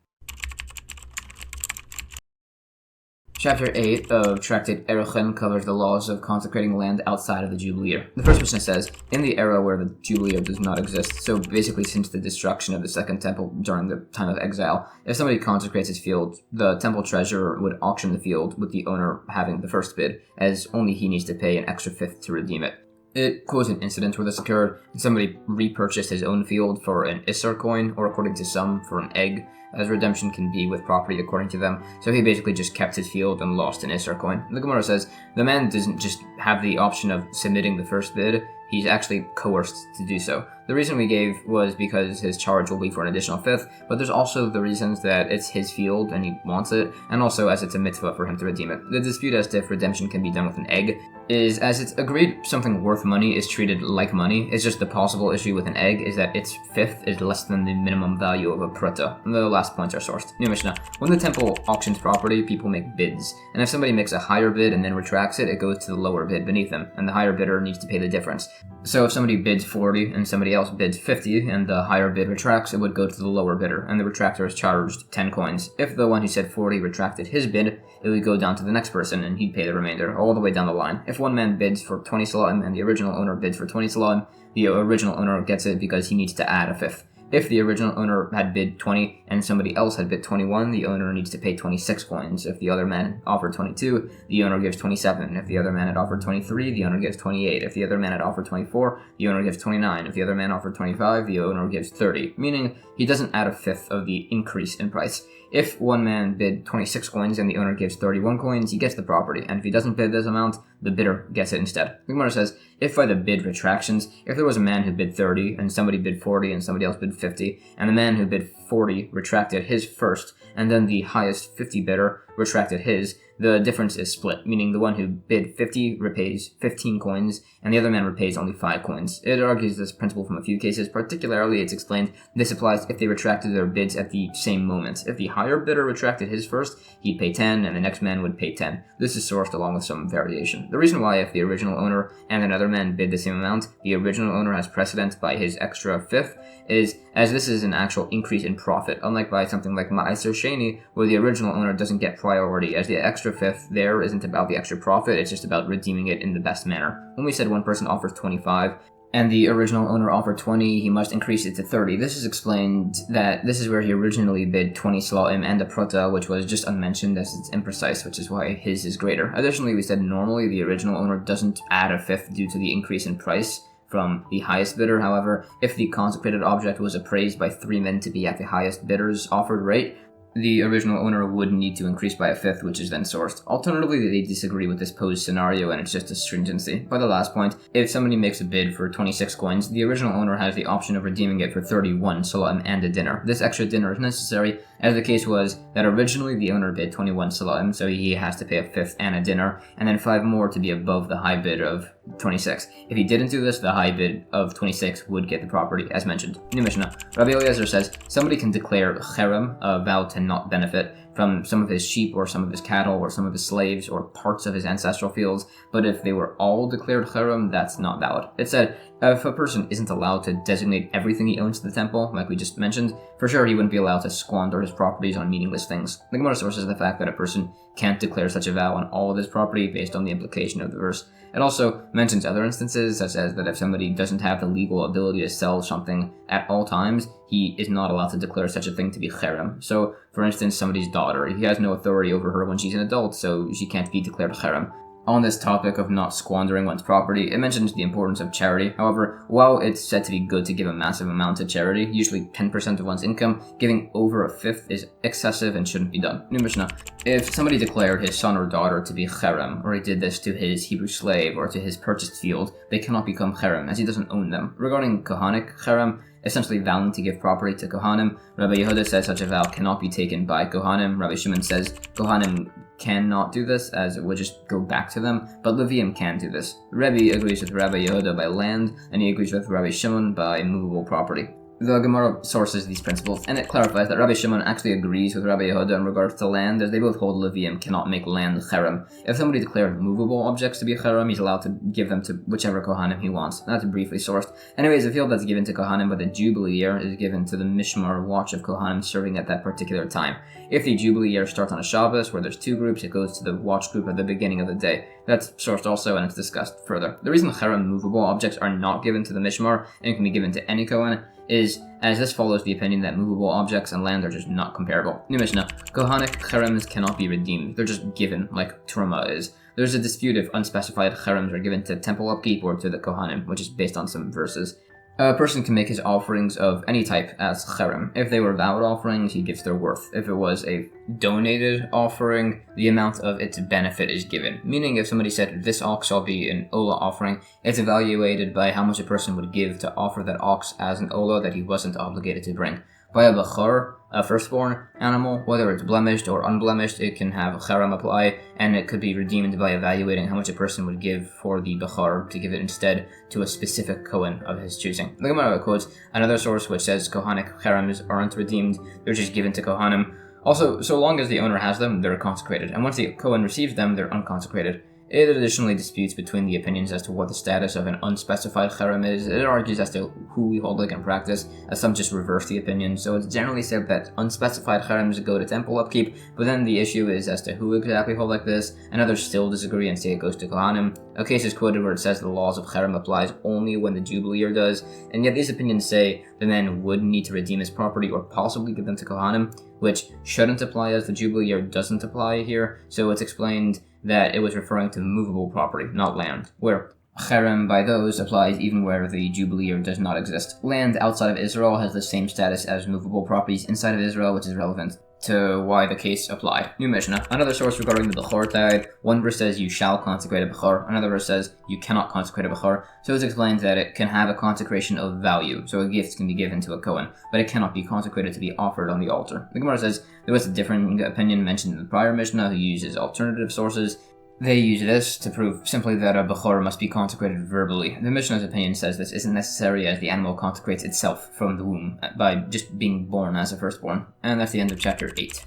Chapter 8 of Tractate Erech covers the laws of consecrating land outside of the Jubilee year. The first Mishnah says, in the era where the Jubilee year does not exist, so basically since the destruction of the Second Temple during the time of exile, if somebody consecrates his field, the temple treasurer would auction the field with the owner having the first bid, as only he needs to pay an extra fifth to redeem it. It quotes an incident where this occurred, and somebody repurchased his own field for an Isser coin, or according to some, for an egg, as redemption can be with property according to them. So he basically just kept his field and lost an Isser coin. The Gemara says, the man doesn't just have the option of submitting the first bid, he's actually coerced to do so. The reason we gave was because his charge will be for an additional fifth, but there's also the reasons that it's his field and he wants it, and also as it's a mitzvah for him to redeem it. The dispute as to if redemption can be done with an egg is, as it's agreed something worth money is treated like money. It's just the possible issue with an egg is that its fifth is less than the minimum value of a pruta. And the last points are sourced. New Mishnah. When the temple auctions property, people make bids. And if somebody makes a higher bid and then retracts it, it goes to the lower bid beneath them, and the higher bidder needs to pay the difference. So if somebody bids 40 and somebody else bids 50 and the higher bid retracts, it would go to the lower bidder, and the retractor is charged 10 coins. If the one who said 40 retracted his bid, it would go down to the next person and he'd pay the remainder all the way down the line. If one man bids for 20 salaim and the original owner bids for 20 salaim, the original owner gets it because he needs to add a fifth. If the original owner had bid 20 and somebody else had bid 21, the owner needs to pay 26 coins. If the other man offered 22, the owner gives 27. If the other man had offered 23, the owner gives 28. If the other man had offered 24, the owner gives 29. If the other man offered 25, the owner gives 30, meaning he doesn't add a fifth of the increase in price. If one man bid 26 coins and the owner gives 31 coins, he gets the property, and if he doesn't bid this amount, the bidder gets it instead. The Gemara says, if by the bid retractions, if there was a man who bid 30, and somebody bid 40, and somebody else bid 50, and the man who bid 40 retracted his first, and then the highest 50 bidder retracted his, the difference is split, meaning the one who bid 50 repays 15 coins, and the other man repays only 5 coins. It argues this principle from a few cases. Particularly, it's explained this applies if they retracted their bids at the same moment. If the higher bidder retracted his first, he'd pay 10, and the next man would pay 10. This is sourced along with some variation. The reason why if the original owner and another man bid the same amount, the original owner has precedence by his extra fifth is, as this is an actual increase in profit, unlike by something like Ma'aser Sheni, where the original owner doesn't get priority, as the extra fifth there isn't about the extra profit, it's just about redeeming it in the best manner. When we said one person offers 25, and the original owner offered 20, he must increase it to 30. This is explained that this is where he originally bid 20 slaim and a prota, which was just unmentioned as it's imprecise, which is why his is greater. Additionally, we said normally the original owner doesn't add a fifth due to the increase in price from the highest bidder. However, if the consecrated object was appraised by 3 men to be at the highest bidder's offered rate, the original owner would need to increase by a fifth, which is then sourced. Alternatively, they disagree with this posed scenario, and it's just a stringency. By the last point, if somebody makes a bid for 26 coins, the original owner has the option of redeeming it for 31 salaim and a dinner. This extra dinner is necessary, as the case was that originally the owner bid 21 salaim, so he has to pay a fifth and a dinner, and then 5 more to be above the high bid of 26. If he didn't do this, the high bid of 26 would get the property, as mentioned. New Mishnah. Rabbi Eliezer says, somebody can declare cherem, a vow to not benefit, from some of his sheep or some of his cattle or some of his slaves or parts of his ancestral fields, but if they were all declared cherem, that's not valid. It said, if a person isn't allowed to designate everything he owns to the temple, like we just mentioned, for sure he wouldn't be allowed to squander his properties on meaningless things. The Gemara sources the fact that a person can't declare such a vow on all of his property based on the implication of the verse. It also mentions other instances, such as that if somebody doesn't have the legal ability to sell something at all times, he is not allowed to declare such a thing to be cherem. So, for instance, somebody's daughter, he has no authority over her when she's an adult, so she can't be declared cherem. On this topic of not squandering one's property, it mentions the importance of charity. However, while it's said to be good to give a massive amount to charity, usually 10% of one's income, giving over a fifth is excessive and shouldn't be done. New Mishnah. If somebody declared his son or daughter to be cherem, or he did this to his Hebrew slave or to his purchased field, they cannot become cherem, as he doesn't own them. Regarding Kohanic cherem, essentially vowing to give property to Kohanim, Rabbi Yehuda says such a vow cannot be taken by Kohanim. Rabbi Shimon says Kohanim cannot do this, as it would just go back to them, but Levium can do this. Rebbe agrees with Rabbi Yehuda by land, and he agrees with Rabbi Shimon by movable property. The Gemara sources these principles, and it clarifies that Rabbi Shimon actually agrees with Rabbi Yehuda in regards to land, as they both hold Levium cannot make land cherem. If somebody declared movable objects to be cherem, he's allowed to give them to whichever Kohanim he wants. That's briefly sourced. Anyways, the field that's given to Kohanim by the Jubilee year is given to the Mishmar watch of Kohanim serving at that particular time. If the Jubilee year starts on a Shabbos, where there's two groups, it goes to the watch group at the beginning of the day. That's sourced also, and it's discussed further. The reason cherem movable objects are not given to the Mishmar, and can be given to any Kohen, is as this follows the opinion that movable objects and land are just not comparable. New Mishnah, Kohanic cherems cannot be redeemed. They're just given, like Truma is. There's a dispute if unspecified cherems are given to temple upkeep or to the Kohanim, which is based on some verses. A person can make his offerings of any type as cherem. If they were vowed offerings, he gives their worth. If it was a donated offering, the amount of its benefit is given. Meaning, if somebody said, this ox shall be an ola offering, it's evaluated by how much a person would give to offer that ox as an ola that he wasn't obligated to bring. By a bechor, a firstborn animal, whether it's blemished or unblemished, it can have cherem apply, and it could be redeemed by evaluating how much a person would give for the bechor to give it instead to a specific Kohen of his choosing. The Gemara quotes another source which says Kohanic cherems aren't redeemed, they're just given to Kohanim. Also, so long as the owner has them, they're consecrated, and once the Kohen receives them, they're unconsecrated. It additionally disputes between the opinions as to what the status of an unspecified cherem is. It argues as to who we hold like in practice, as some just reverse the opinion. So it's generally said that unspecified cherems go to temple upkeep, but then the issue is as to who exactly hold like this, and others still disagree and say it goes to Kohanim. A case is quoted where it says the laws of cherem applies only when the Jubilee year does, and yet these opinions say the man would need to redeem his property or possibly give them to Kohanim, which shouldn't apply as the Jubilee year doesn't apply here, so it's explained that it was referring to movable property, not land, where cherem by those applies even where the Jubilee year does not exist. Land outside of Israel has the same status as movable properties inside of Israel, which is relevant to why the case applied. New Mishnah. Another source regarding the Bechor tithe. One verse says you shall consecrate a Bechor. Another verse says you cannot consecrate a Bechor. So it's explained that it can have a consecration of value. So a gift can be given to a Kohen, but it cannot be consecrated to be offered on the altar. The Gemara says there was a different opinion mentioned in the prior Mishnah who uses alternative sources. They use this to prove simply that a Bechor must be consecrated verbally. The Mishnah's opinion says this isn't necessary as the animal consecrates itself from the womb by just being born as a firstborn. And that's the end of chapter 8.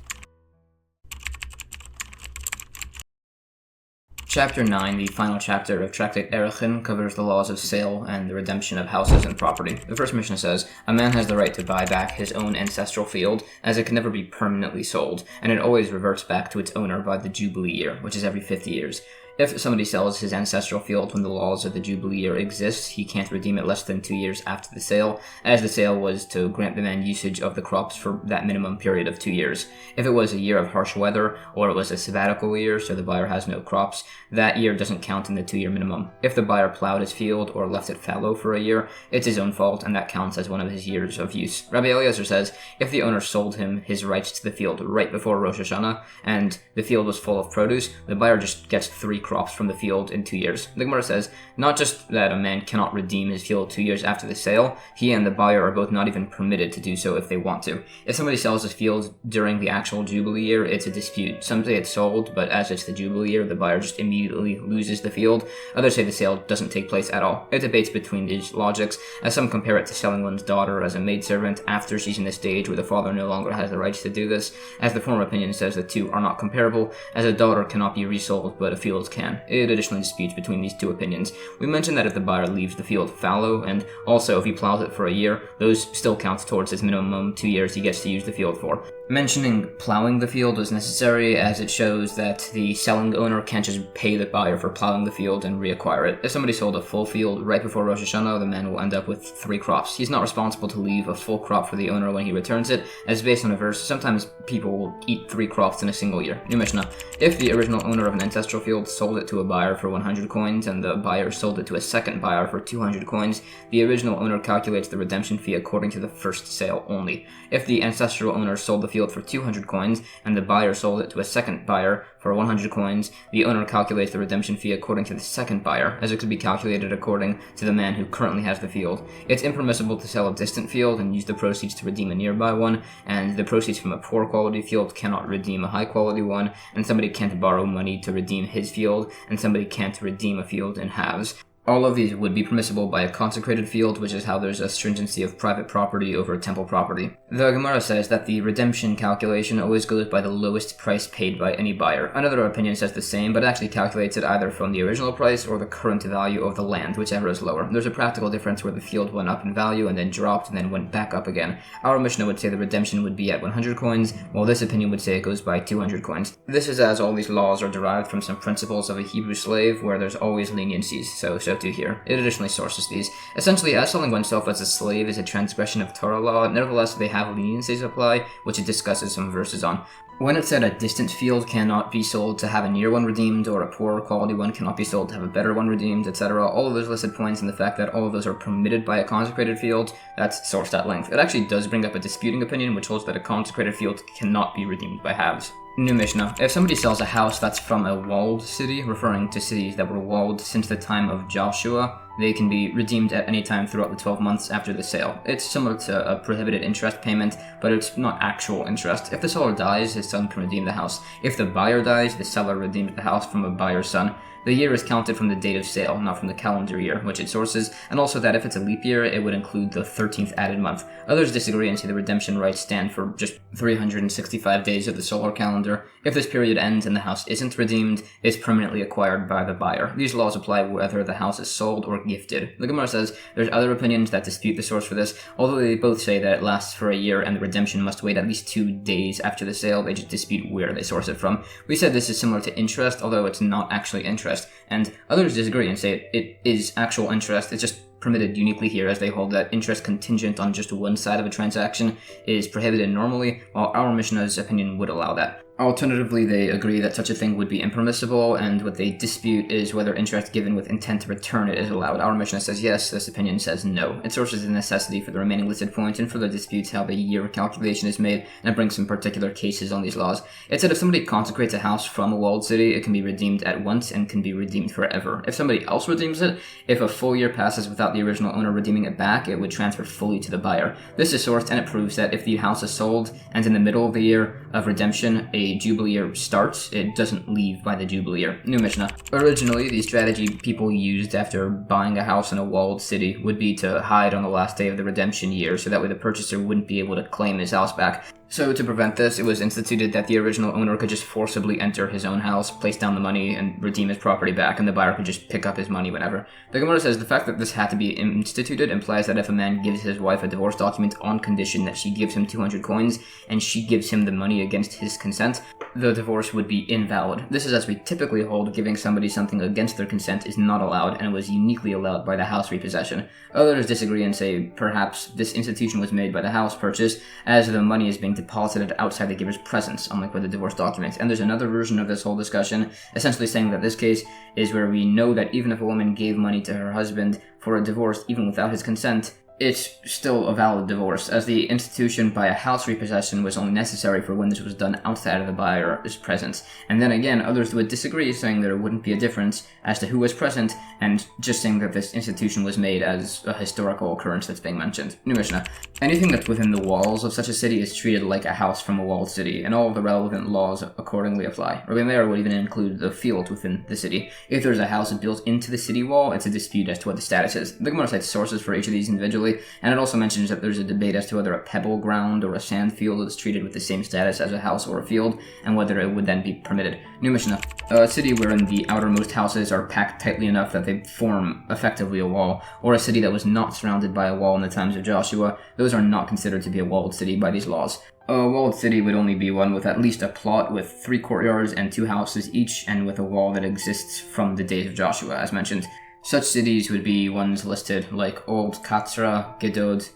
Chapter 9, the final chapter of Tractate Arachin, covers the laws of sale and the redemption of houses and property. The first Mishnah says, a man has the right to buy back his own ancestral field, as it can never be permanently sold, and it always reverts back to its owner by the Jubilee year, which is every 50 years. If somebody sells his ancestral field when the laws of the Jubilee year exist, he can't redeem it less than 2 years after the sale, as the sale was to grant the man usage of the crops for that minimum period of 2 years. If it was a year of harsh weather, or it was a sabbatical year, so the buyer has no crops, that year doesn't count in the 2-year minimum. If the buyer plowed his field or left it fallow for a year, it's his own fault, and that counts as one of his years of use. Rabbi Eliezer says, if the owner sold him his rights to the field right before Rosh Hashanah, and the field was full of produce, the buyer just gets 3 crops from the field in 2 years. The Gemara says, not just that a man cannot redeem his field 2 years after the sale, he and the buyer are both not even permitted to do so if they want to. If somebody sells his field during the actual Jubilee year, it's a dispute. Some say it's sold, but as it's the Jubilee year, the buyer just immediately loses the field. Others say the sale doesn't take place at all. It debates between these logics, as some compare it to selling one's daughter as a maidservant after she's in a stage where the father no longer has the rights to do this, as the former opinion says the two are not comparable, as a daughter cannot be resold, but a field can. It additionally disputes between these two opinions. We mentioned that if the buyer leaves the field fallow, and also if he plows it for a year, those still count towards his minimum 2 years he gets to use the field for. Mentioning plowing the field was necessary, as it shows that the selling owner can't just pay the buyer for plowing the field and reacquire it. If somebody sold a full field right before Rosh Hashanah, the man will end up with 3 crops. He's not responsible to leave a full crop for the owner when he returns it, as based on a verse, sometimes people will eat 3 crops in a single year. New Mishnah. If the original owner of an ancestral field sold it to a buyer for 100 coins, and the buyer sold it to a second buyer for 200 coins, the original owner calculates the redemption fee according to the first sale only. If the ancestral owner sold the field field for 200 coins, and the buyer sold it to a second buyer for 100 coins, the owner calculates the redemption fee according to the second buyer, as it could be calculated according to the man who currently has the field. It's impermissible to sell a distant field and use the proceeds to redeem a nearby one, and the proceeds from a poor quality field cannot redeem a high quality one, and somebody can't borrow money to redeem his field, and somebody can't redeem a field in halves. All of these would be permissible by a consecrated field, which is how there's a stringency of private property over temple property. The Gemara says that the redemption calculation always goes by the lowest price paid by any buyer. Another opinion says the same, but actually calculates it either from the original price or the current value of the land, whichever is lower. There's a practical difference where the field went up in value and then dropped and then went back up again. Our Mishnah would say the redemption would be at 100 coins, while this opinion would say it goes by 200 coins. This is as all these laws are derived from some principles of a Hebrew slave, where there's always leniencies, so to here. It additionally sources these. Essentially, as selling oneself as a slave is a transgression of Torah law, nevertheless they have leniencies apply, which it discusses some verses on. When it said a distant field cannot be sold to have a near one redeemed, or a poor quality one cannot be sold to have a better one redeemed, etc., all of those listed points and the fact that all of those are permitted by a consecrated field, that's sourced at length. It actually does bring up a disputing opinion, which holds that a consecrated field cannot be redeemed by halves. New Mishnah. If somebody sells a house that's from a walled city, referring to cities that were walled since the time of Joshua, they can be redeemed at any time throughout the 12 months after the sale. It's similar to a prohibited interest payment, but it's not actual interest. If the seller dies, his son can redeem the house. If the buyer dies, the seller redeems the house from a buyer's son. The year is counted from the date of sale, not from the calendar year, which it sources, and also that if it's a leap year, it would include the 13th added month. Others disagree and say the redemption rights stand for just 365 days of the solar calendar. If this period ends and the house isn't redeemed, it's permanently acquired by the buyer. These laws apply whether the house is sold or gifted. The Gemara says there's other opinions that dispute the source for this, although they both say that it lasts for a year and the redemption must wait at least 2 days after the sale. They just dispute where they source it from. We said this is similar to interest, although it's not actually interest. And others disagree and say it is actual interest. It's just permitted uniquely here, as they hold that interest contingent on just one side of a transaction is prohibited normally, while our Mishnah's opinion would allow that. Alternatively, they agree that such a thing would be impermissible, and what they dispute is whether interest given with intent to return it is allowed. Our Mishnah says yes, this opinion says no. It sources the necessity for the remaining listed points and further disputes how the year calculation is made, and it brings some particular cases on these laws. It said if somebody consecrates a house from a walled city, it can be redeemed at once and can be redeemed forever. If somebody else redeems it, if a full year passes without the original owner redeeming it back, it would transfer fully to the buyer. This is sourced, and it proves that if the house is sold and in the middle of the year of redemption a Jubilee year starts, it doesn't leave by the Jubilee year. New Mishnah. Originally, the strategy people used after buying a house in a walled city would be to hide on the last day of the redemption year, so that way the purchaser wouldn't be able to claim his house back. So to prevent this, it was instituted that the original owner could just forcibly enter his own house, place down the money, and redeem his property back, and the buyer could just pick up his money whenever. The Gemara says the fact that this had to be instituted implies that if a man gives his wife a divorce document on condition that she gives him 200 coins, and she gives him the money against his consent, the divorce would be invalid. This is as we typically hold giving somebody something against their consent is not allowed, and was uniquely allowed by the house repossession. Others disagree and say perhaps this institution was made by the house purchase, as the money is being deposited outside the giver's presence, unlike with the divorce document. And there's another version of this whole discussion, essentially saying that this case is where we know that even if a woman gave money to her husband for a divorce, even without his consent, it's still a valid divorce, as the institution by a house repossession was only necessary for when this was done outside of the buyer's presence. And then again, others would disagree, saying there wouldn't be a difference as to who was present, and just saying that this institution was made as a historical occurrence that's being mentioned. New Mishnah. Anything that's within the walls of such a city is treated like a house from a walled city, and all of the relevant laws accordingly apply. Rabbi Meir would even include the field within the city. If there's a house built into the city wall, it's a dispute as to what the status is. The Gemara cites sources for each of these individually, and it also mentions that there's a debate as to whether a pebble ground or a sand field is treated with the same status as a house or a field, and whether it would then be permitted. New Mishnah. A city wherein the outermost houses are packed tightly enough that they form effectively a wall, or a city that was not surrounded by a wall in the times of Joshua, those are not considered to be a walled city by these laws. A walled city would only be one with at least a plot with 3 courtyards and 2 houses each, and with a wall that exists from the days of Joshua, as mentioned. Such cities would be ones listed like Old Katra, Gedod,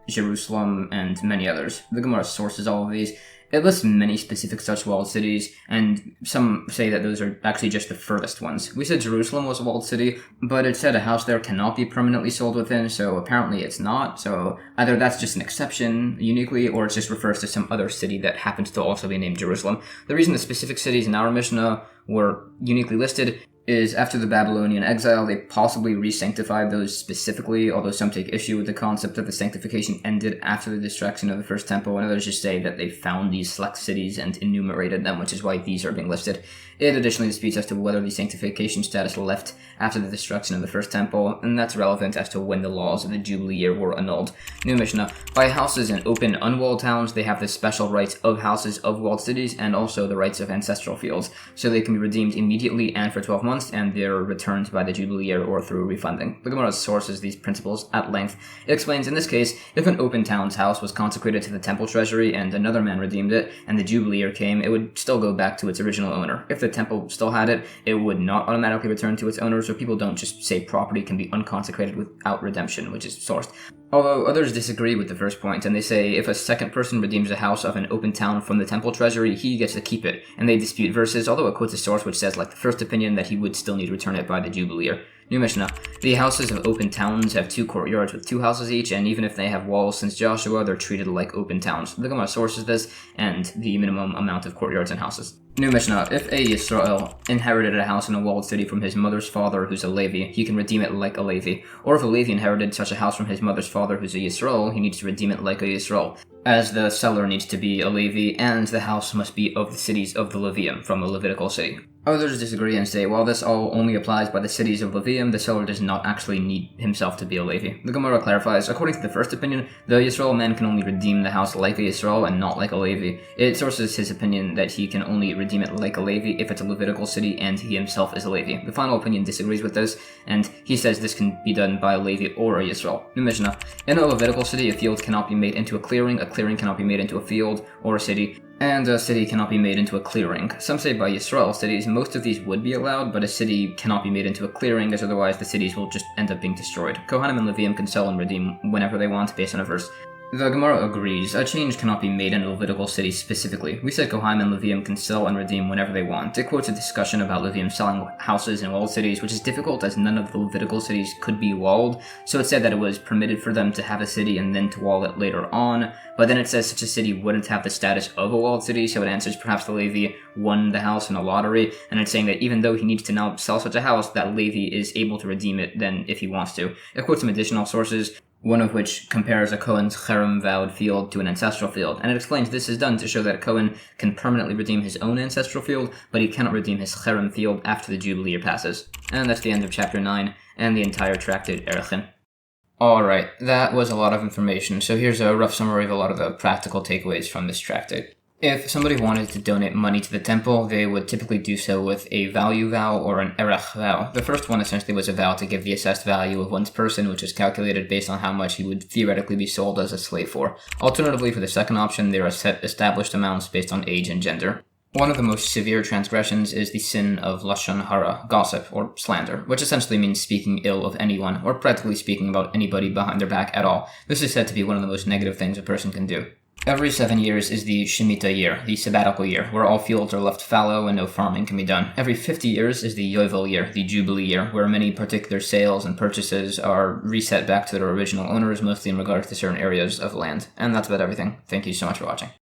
Jerusalem, and many others. The Gemara sources all of these, It lists many specific such walled cities, and some say that those are actually just the furthest ones. We said Jerusalem was a walled city, but it said a house there cannot be permanently sold within, so apparently it's not. So either that's just an exception uniquely, or it just refers to some other city that happens to also be named Jerusalem. The reason the specific cities in our Mishnah were uniquely listed is after the Babylonian exile, they possibly re-sanctified those specifically, although some take issue with the concept that the sanctification ended after the destruction of the first temple, and others just say that they found these select cities and enumerated them, which is why these are being listed. It additionally disputes as to whether the sanctification status left after the destruction of the first temple, and that's relevant as to when the laws of the Jubilee year were annulled. New Mishnah. By houses in open, unwalled towns, they have the special rights of houses of walled cities, and also the rights of ancestral fields, so they can be redeemed immediately and for 12 months, and they're returned by the Jubilee year or through refunding. The Gemara sources these principles at length. It explains, in this case, if an open town's house was consecrated to the temple treasury and another man redeemed it, and the Jubilee year came, it would still go back to its original owner. If the temple still had it, it would not automatically return to its owner, so people don't just say property can be unconsecrated without redemption, which is sourced. Although others disagree with the first point, and they say if a second person redeems a house of an open town from the temple treasury, he gets to keep it, and they dispute verses, although it quotes a source which says, like the first opinion, that he would still need to return it by the Jubilee year. New Mishnah. The houses of open towns have 2 courtyards with 2 houses each, and even if they have walls since Joshua, they're treated like open towns. The Gemara sources this, and the minimum amount of courtyards and houses. New Mishnah. If a Yisrael inherited a house in a walled city from his mother's father, who's a Levi, he can redeem it like a Levi. Or if a Levi inherited such a house from his mother's father, who's a Yisrael, he needs to redeem it like a Yisrael, as the seller needs to be a Levi, and the house must be of the cities of the Levium, from a Levitical city. Others disagree and say, while this all only applies by the cities of Levium, the seller does not actually need himself to be a Levi. The Gemara clarifies, according to the first opinion, the Yisrael man can only redeem the house like a Yisrael and not like a Levi. It sources his opinion that he can only redeem it like a Levi if it's a Levitical city and he himself is a Levi. The final opinion disagrees with this, and he says this can be done by a Levi or a Yisrael. New Mishnah. In a Levitical city, a field cannot be made into a clearing cannot be made into a field or a city, and a city cannot be made into a clearing. Some say by Yisrael cities, most of these would be allowed, but a city cannot be made into a clearing, as otherwise the cities will just end up being destroyed. Kohanim and Levium can sell and redeem whenever they want, based on a verse. The Gemara agrees. A change cannot be made in a Levitical city specifically. We said Kohanim and Levium can sell and redeem whenever they want. It quotes a discussion about Levium selling houses in walled cities, which is difficult as none of the Levitical cities could be walled, so it said that it was permitted for them to have a city and then to wall it later on, but then it says such a city wouldn't have the status of a walled city, so it answers perhaps the Levi won the house in a lottery, and it's saying that even though he needs to now sell such a house, that Levi is able to redeem it then if he wants to. It quotes some additional sources, one of which compares a Kohen's cherem vowed field to an ancestral field, and it explains this is done to show that a Kohen can permanently redeem his own ancestral field, but he cannot redeem his cherem field after the Jubilee year passes. And that's the end of chapter 9, and the entire Tractate Erech. Alright, that was a lot of information, so here's a rough summary of a lot of the practical takeaways from this tractate. If somebody wanted to donate money to the temple, they would typically do so with a value vow or an Erech vow. The first one essentially was a vow to give the assessed value of one's person, which is calculated based on how much he would theoretically be sold as a slave for. Alternatively, for the second option, there are set established amounts based on age and gender. One of the most severe transgressions is the sin of lashon hara, gossip, or slander, which essentially means speaking ill of anyone, or practically speaking about anybody behind their back at all. This is said to be one of the most negative things a person can do. Every 7 years is the Shemitah year, the sabbatical year, where all fields are left fallow and no farming can be done. Every 50 years is the Yovel year, the Jubilee year, where many particular sales and purchases are reset back to their original owners, mostly in regards to certain areas of land. And that's about everything. Thank you so much for watching.